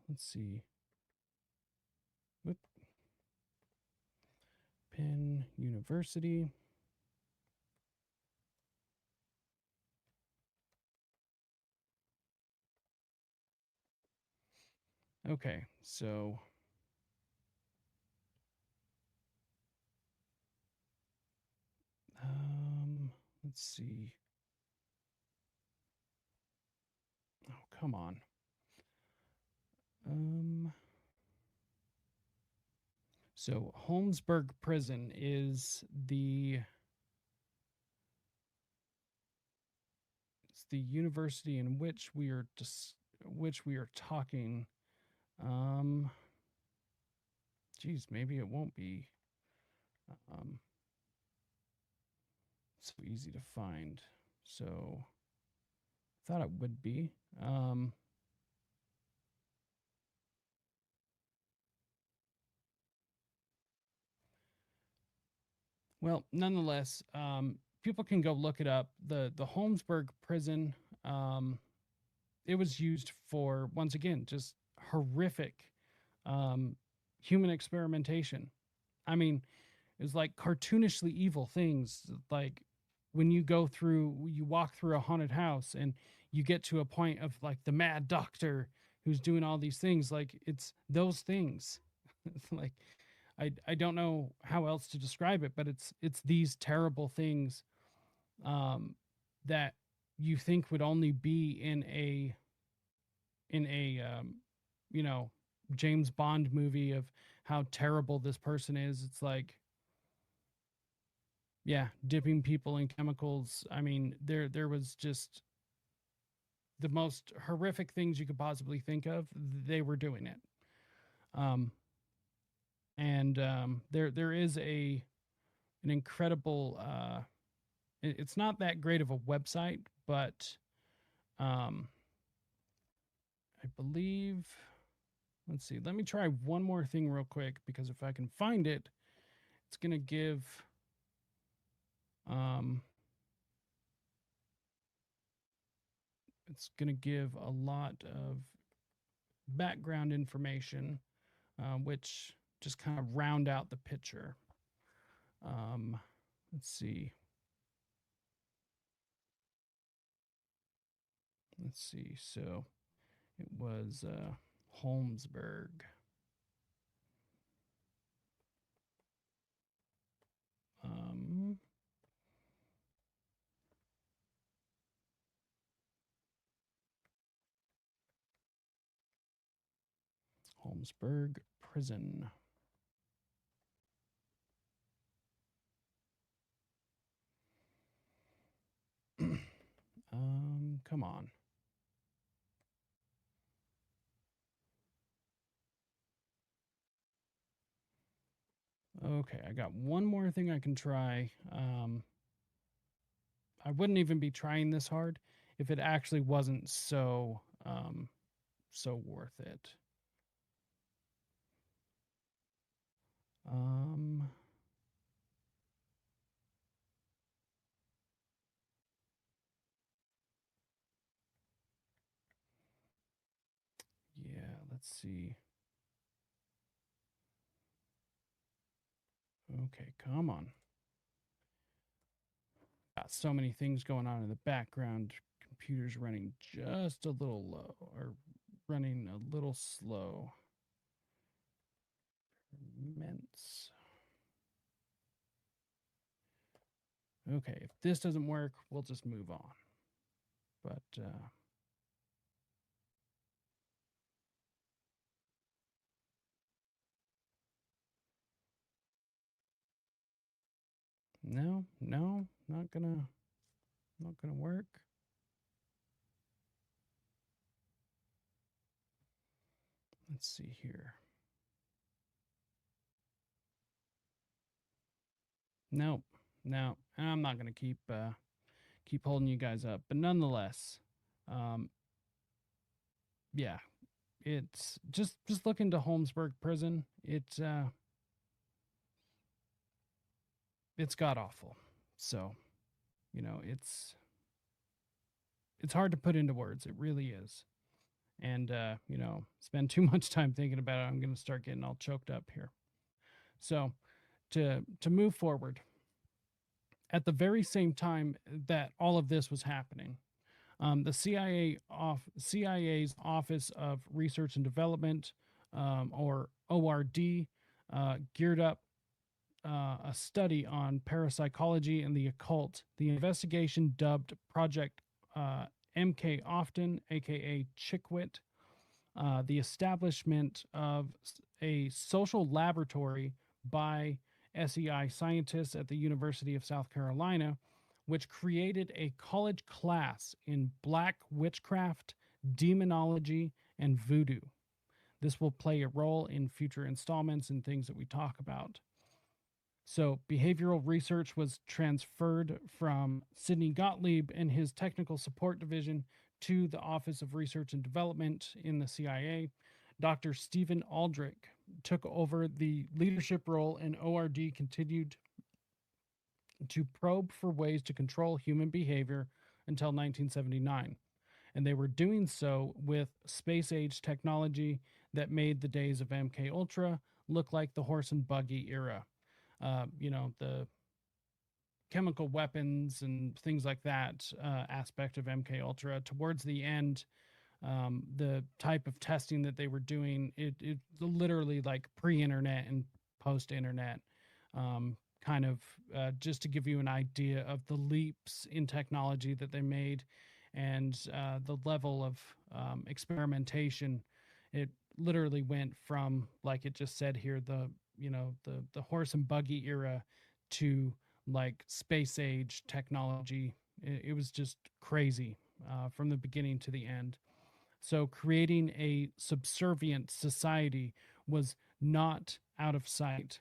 let's see. Whoop. Penn University. Okay, so let's see. Oh, come on. So Holmesburg Prison is the university in which we are talking. Geez, maybe it won't be so easy to find. So I thought it would be. Well, nonetheless, people can go look it up. The Holmesburg prison, it was used for, once again, just horrific human experimentation. I mean, it was like cartoonishly evil things. Like when you walk through a haunted house and you get to a point of like the mad doctor who's doing all these things. Like it's those things. Like I don't know how else to describe it, but it's these terrible things that you think would only be in a you know, James Bond movie of how terrible this person is. It's like, yeah, dipping people in chemicals. I mean, there was just the most horrific things you could possibly think of. They were doing it. Um, and there is an incredible. It's not that great of a website, but um, I believe. Let's see. Let me try one more thing real quick, because if I can find it, it's gonna give. Um, it's gonna give a lot of background information, which just kind of round out the picture. Um, let's see. Let's see. So it was Holmesburg. Um, Holmesburg Prison. Come on. Okay, I got one more thing I can try. I wouldn't even be trying this hard if it actually wasn't so worth it. Um, yeah, let's see. Okay, come on. Got so many things going on in the background. Computer's running just a little low, or running a little slow. Immense. Okay, if this doesn't work, we'll just move on. But no, not gonna work. Let's see here. Nope, no, and I'm not gonna keep holding you guys up, but nonetheless, um, yeah, it's just look into Holmesburg Prison. It's god awful. So, you know, it's hard to put into words. It really is. And you know, spend too much time thinking about it, I'm going to start getting all choked up here. So, to move forward, at the very same time that all of this was happening, the CIA's Office of Research and Development, or ORD, geared up a study on parapsychology and the occult. The investigation, dubbed Project MK Often, aka Chickwit, the establishment of a social laboratory by SEI scientists at the University of South Carolina, which created a college class in black witchcraft, demonology, and voodoo. This will play a role in future installments and things that we talk about. So, behavioral research was transferred from Sidney Gottlieb and his technical support division to the Office of Research and Development in the CIA. Dr. Stephen Aldrich took over the leadership role, and ORD continued to probe for ways to control human behavior until 1979. And they were doing so with space-age technology that made the days of MKUltra look like the horse and buggy era. You know, the chemical weapons and things like that aspect of MKUltra. Towards the end, the type of testing that they were doing, it literally like pre-internet and post-internet. Kind of just to give you an idea of the leaps in technology that they made and the level of experimentation. It literally went from, like it just said here, the horse and buggy era to like space age technology. It was just crazy from the beginning to the end. So creating a subservient society was not out of sight.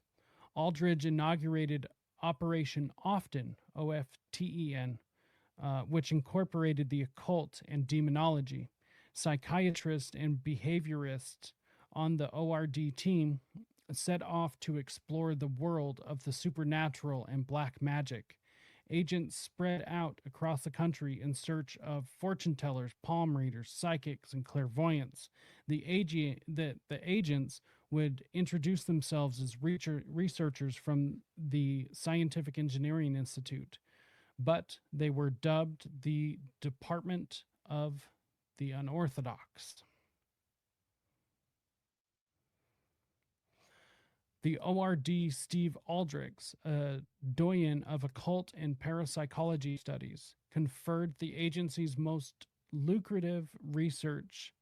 Aldrich inaugurated Operation Often, OFTEN, which incorporated the occult and demonology. Psychiatrists and behaviorists on the ORD team set off to explore the world of the supernatural and black magic. Agents spread out across the country in search of fortune tellers, palm readers, psychics, and clairvoyants. The agents would introduce themselves as researchers from the Scientific Engineering Institute, but they were dubbed the Department of the Unorthodox. The ORD Steve Aldrich, a doyen of occult and parapsychology studies, conferred the agency's most lucrative research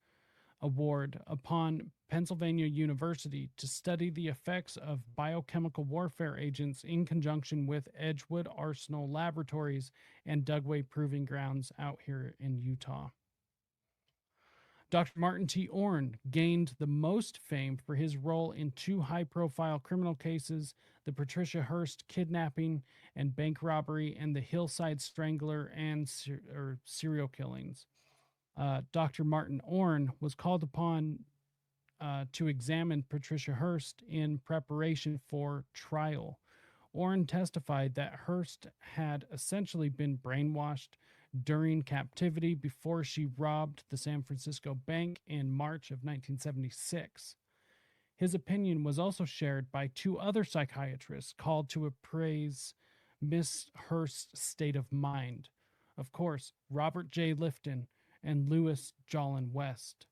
award upon Pennsylvania University to study the effects of biochemical warfare agents in conjunction with Edgewood Arsenal Laboratories and Dugway Proving Grounds out here in Utah. Dr. Martin T. Orne gained the most fame for his role in two high-profile criminal cases, the Patricia Hearst kidnapping and bank robbery and the Hillside Strangler and serial killings. Dr. Martin Orne was called upon to examine Patricia Hearst in preparation for trial. Orne testified that Hearst had essentially been brainwashed during captivity before she robbed the San Francisco bank in March of 1976. His opinion was also shared by two other psychiatrists called to appraise Miss Hearst's state of mind. Of course, Robert J. Lifton and Lewis Jolin West.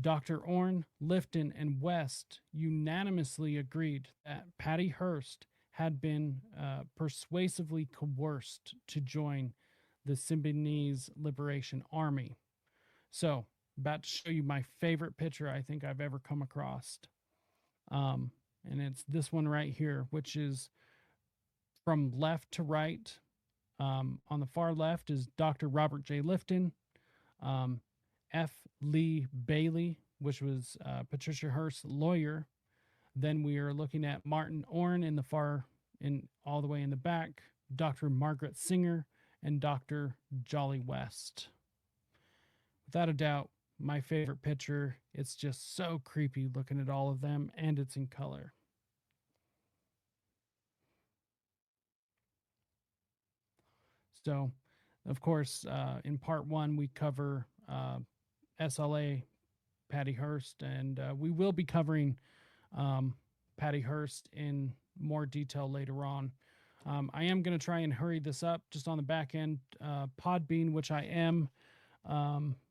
Dr. Orne, Lifton, and West unanimously agreed that Patty Hearst had been persuasively coerced to join the Symbionese Liberation Army. So, about to show you my favorite picture I think I've ever come across. And it's this one right here, which is from left to right. On the far left is Dr. Robert J. Lifton, F. Lee Bailey, which was Patricia Hearst's lawyer. Then we are looking at Martin Orne all the way in the back, Dr. Margaret Singer, and Dr. Jolly West. Without a doubt, my favorite picture. It's just so creepy looking at all of them, and it's in color. So, of course, in part one, we cover SLA Patty Hearst, and we will be covering Patty Hearst in more detail later on. I am going to try and hurry this up just on the back end. Podbean, which I am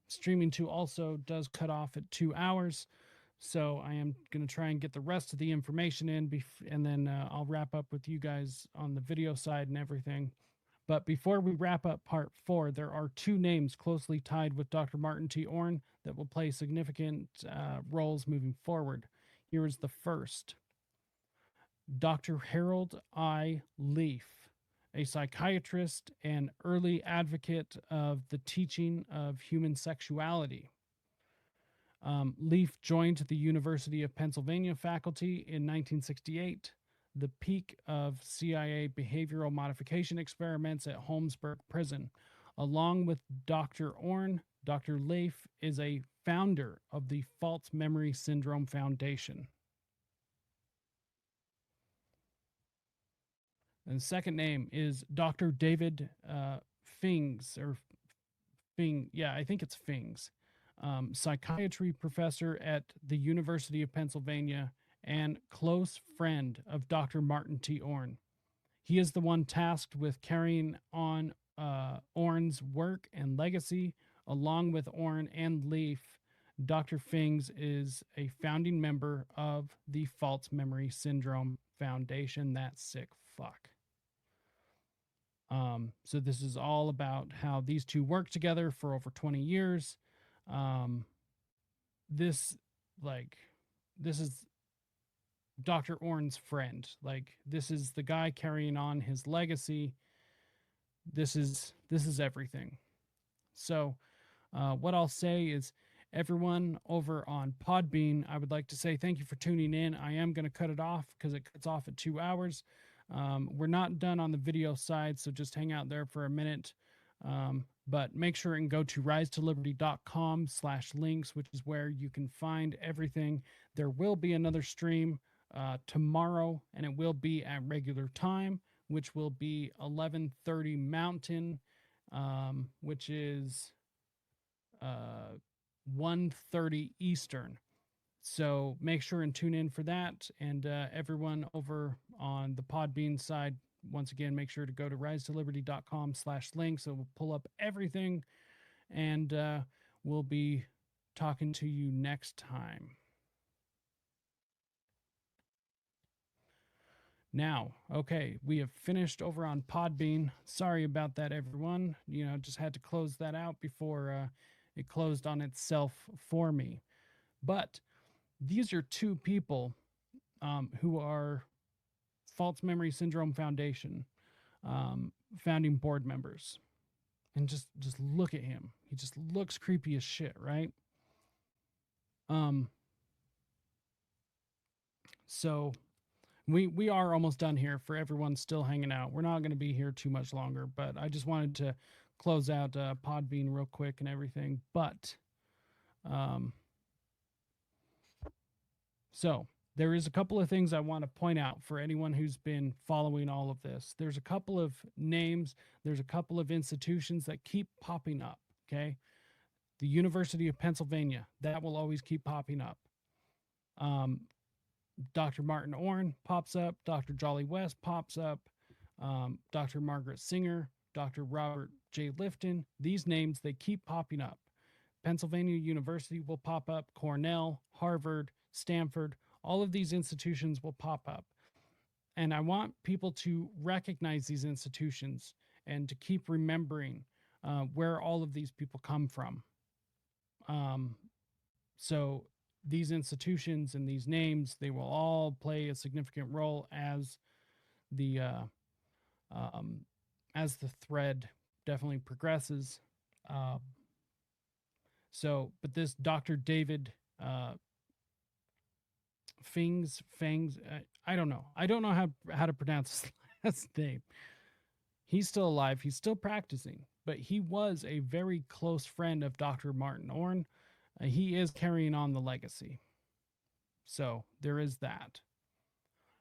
streaming to, also does cut off at 2 hours. So I am going to try and get the rest of the information in, and then I'll wrap up with you guys on the video side and everything. But before we wrap up part 4, there are two names closely tied with Dr. Martin T. Orne that will play significant roles moving forward. Here is the first. Dr. Harold I. Leaf, a psychiatrist and early advocate of the teaching of human sexuality. Leaf joined the University of Pennsylvania faculty in 1968, the peak of CIA behavioral modification experiments at Holmesburg Prison. Along with Dr. Orne, Dr. Leaf is a founder of the False Memory Syndrome Foundation. And the second name is Dr. David Fings, or Fing, yeah, I think it's Fings, psychiatry professor at the University of Pennsylvania and close friend of Dr. Martin T. Orne. He is the one tasked with carrying on Orne's work and legacy. Along with Orne and Leaf, Dr. Fings is a founding member of the False Memory Syndrome Foundation. That sick fuck. So this is all about how these two work together for over 20 years. This is Dr. Orn's friend. Like, this is the guy carrying on his legacy. This is everything. So what I'll say is, everyone over on Podbean, I would like to say thank you for tuning in. I am going to cut it off because it cuts off at 2 hours. We're not done on the video side, so just hang out there for a minute. But make sure and go to risetoliberty.com/links, which is where you can find everything. There will be another stream tomorrow, and it will be at regular time, which will be 11:30 Mountain, which is 1:30 Eastern. So make sure and tune in for that. And everyone over on the Podbean side, once again, make sure to go to risetoliberty.com/links. So we'll pull up everything, and we'll be talking to you next time. Now, okay, we have finished over on Podbean. Sorry about that, everyone. Just had to close that out before it closed on itself for me. But these are two people who are False Memory Syndrome Foundation founding board members. And just look at him. He just looks creepy as shit, right? So we are almost done here. For everyone still hanging out, we're not going to be here too much longer, but I just wanted to close out Podbean real quick and everything. But so there is a couple of things I want to point out for anyone who's been following all of this. There's a couple of names, there's a couple of institutions that keep popping up, okay? The University of Pennsylvania, that will always keep popping up. Dr. Martin Orn pops up, Dr. Jolly West pops up, Dr. Margaret Singer, Dr. Robert J. Lifton. These names, they keep popping up. Pennsylvania University will pop up, Cornell, Harvard, Stanford, all of these institutions will pop up. And I want people to recognize these institutions and to keep remembering where all of these people come from. So these institutions and these names, they will all play a significant role as the thread definitely progresses. But this Dr. David Fangs, I don't know. I don't know how to pronounce his last name. He's still alive. He's still practicing, but he was a very close friend of Dr. Martin Orn. He is carrying on the legacy. So there is that.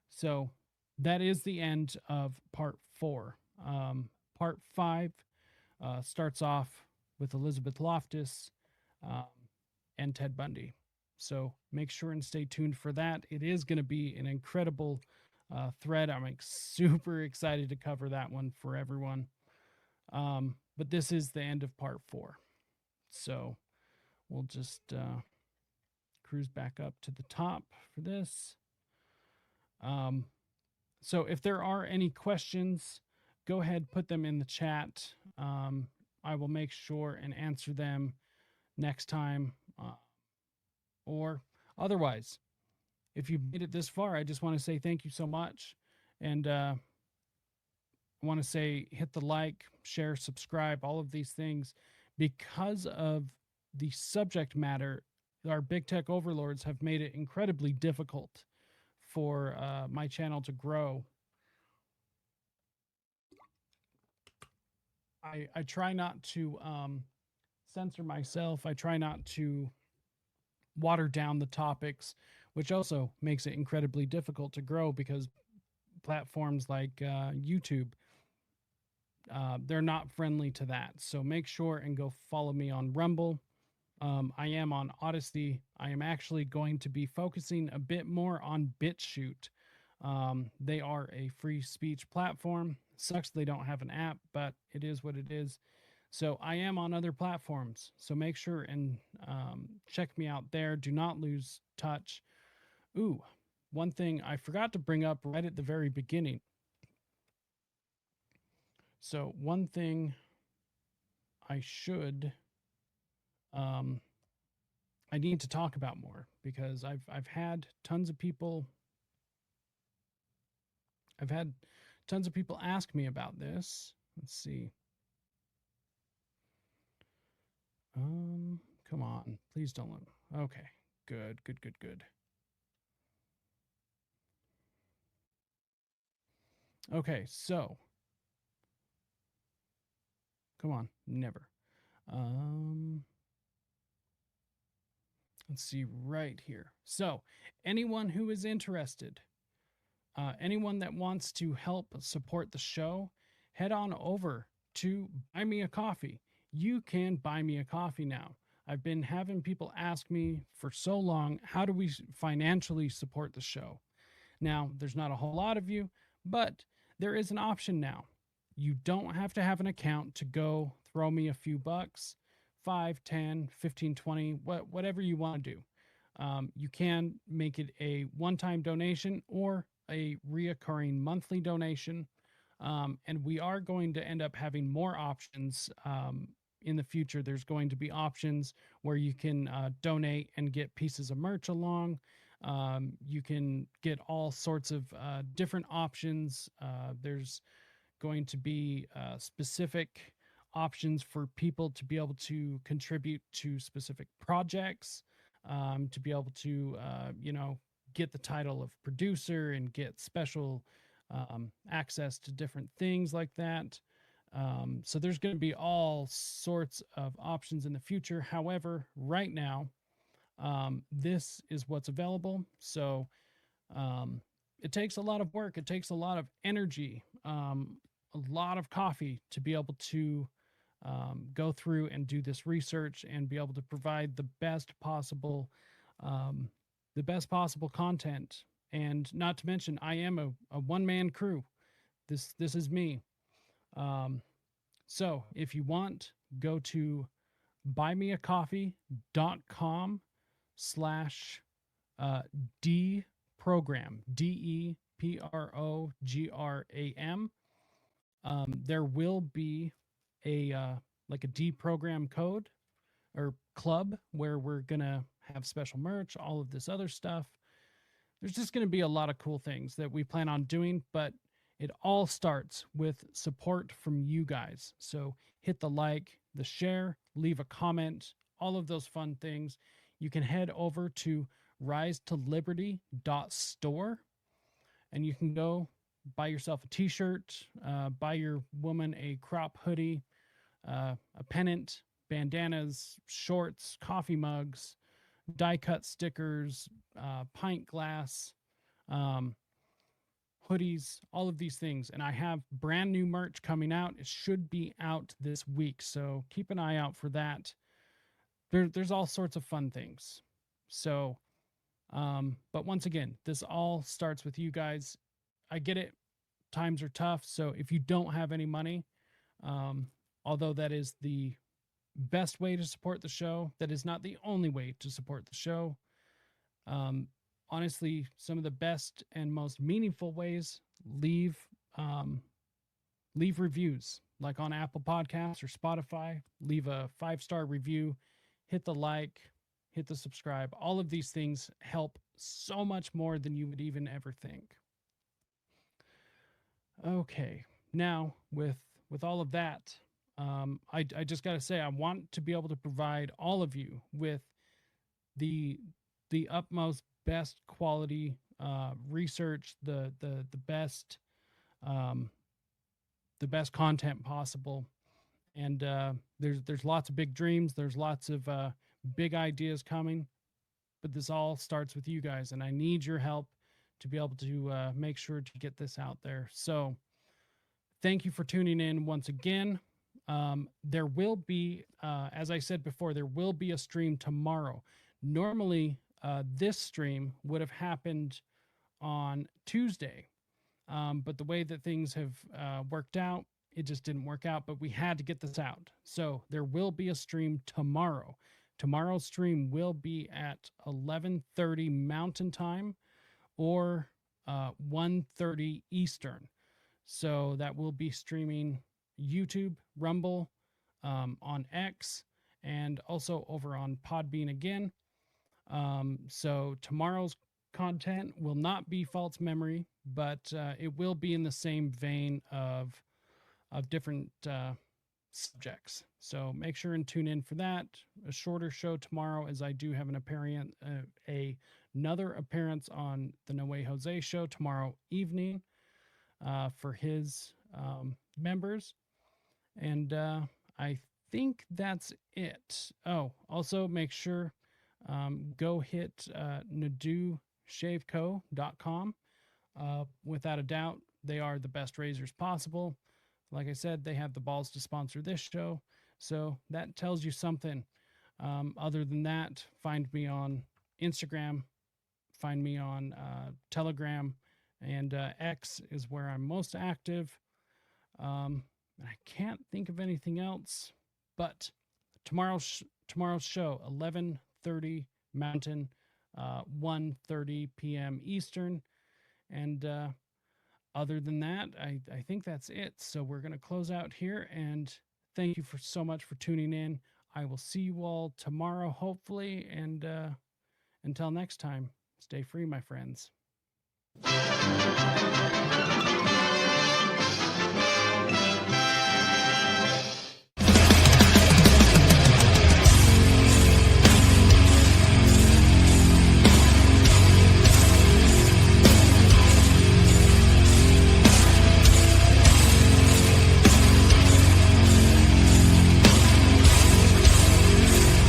So that is the end of part 4. Part 5 starts off with Elizabeth Loftus and Ted Bundy. So make sure and stay tuned for that. It is going to be an incredible thread. I'm super excited to cover that one for everyone. But this is the end of part 4. So we'll just cruise back up to the top for this. So if there are any questions, go ahead, put them in the chat. I will make sure and answer them next time. Or otherwise, if you've made it this far, I just want to say thank you so much. And I want to say hit the like, share, subscribe, all of these things. Because of the subject matter, our big tech overlords have made it incredibly difficult for my channel to grow. I try not to censor myself. I try not to water down the topics, which also makes it incredibly difficult to grow because platforms like YouTube, they're not friendly to that. So make sure and go follow me on Rumble. I am on Odyssey. I am actually going to be focusing a bit more on BitChute. They are a free speech platform. Sucks they don't have an app, but it is what it is. So I am on other platforms. So make sure and check me out there. Do not lose touch. Ooh, one thing I forgot to bring up right at the very beginning. So one thing I should, I need to talk about more, because I've had tons of people. I've had tons of people ask me about this. Let's see. Come on, please don't let. Okay, good. Okay, so come on, never. Let's see right here. So, anyone who is interested, anyone that wants to help support the show, head on over to Buy Me a Coffee. You can buy me a coffee now. I've been having people ask me for so long, how do we financially support the show? Now, there's not a whole lot of you, but there is an option now. You don't have to have an account to go throw me a few bucks, 5, 10, 15, 20, whatever you want to do. You can make it a one-time donation or a reoccurring monthly donation. And we are going to end up having more options in the future. There's going to be options where you can donate and get pieces of merch along. You can get all sorts of different options. There's going to be specific options for people to be able to contribute to specific projects, to be able to, get the title of producer and get special access to different things like that. So there's going to be all sorts of options in the future. However, right now, this is what's available. So it takes a lot of work. It takes a lot of energy, a lot of coffee to be able to go through and do this research and be able to provide the best possible content. And not to mention, I am a one-man crew. This is me. So if you want, go to buymeacoffee.com/deprogram, DEPROGRAM. There will be a deprogram code or club where we're gonna have special merch, all of this other stuff. There's just going to be a lot of cool things that we plan on doing, but it all starts with support from you guys. So hit the like, the share, leave a comment, all of those fun things. You can head over to risetoliberty.store and you can go buy yourself a t-shirt, buy your woman a crop hoodie, a pennant, bandanas, shorts, coffee mugs, die-cut stickers, pint glass, hoodies, all of these things. And I have brand new merch coming out. It should be out this week, so keep an eye out for that. There's all sorts of fun things. So, but once again, this all starts with you guys. I get it. Times are tough. So if you don't have any money, although that is the best way to support the show, that is not the only way to support the show. Honestly, some of the best and most meaningful ways, leave reviews, like on Apple Podcasts or Spotify. Leave a 5-star review, hit the like, hit the subscribe. All of these things help so much more than you would even ever think. Okay, now with all of that, I just got to say, I want to be able to provide all of you with the utmost best quality research, the best content possible. And there's lots of big dreams. There's lots of big ideas coming, but this all starts with you guys, and I need your help to be able to make sure to get this out there. So thank you for tuning in once again. There will be, as I said before, there will be a stream tomorrow. Normally, this stream would have happened on Tuesday, but the way that things have worked out, it just didn't work out, but we had to get this out. So there will be a stream tomorrow. Tomorrow's stream will be at 11:30 Mountain Time or 1:30 Eastern. So that will be streaming YouTube, Rumble, on X, and also over on Podbean again. So tomorrow's content will not be false memory, but it will be in the same vein of different subjects. So make sure and tune in for that. A shorter show tomorrow, as I do have another appearance on the No Way Jose show tomorrow evening for his members. And I think that's it. Oh, also make sure go hit NaduShaveCo.com. Without a doubt, they are the best razors possible. Like I said, they have the balls to sponsor this show. So that tells you something. Other than that, find me on Instagram, find me on Telegram, and X is where I'm most active. I can't think of anything else, but tomorrow's show, 11:30 Mountain, 1:30 p.m. Eastern. And other than that, I think that's it. So we're going to close out here, and thank you so much for tuning in. I will see you all tomorrow, hopefully. And until next time, stay free, my friends.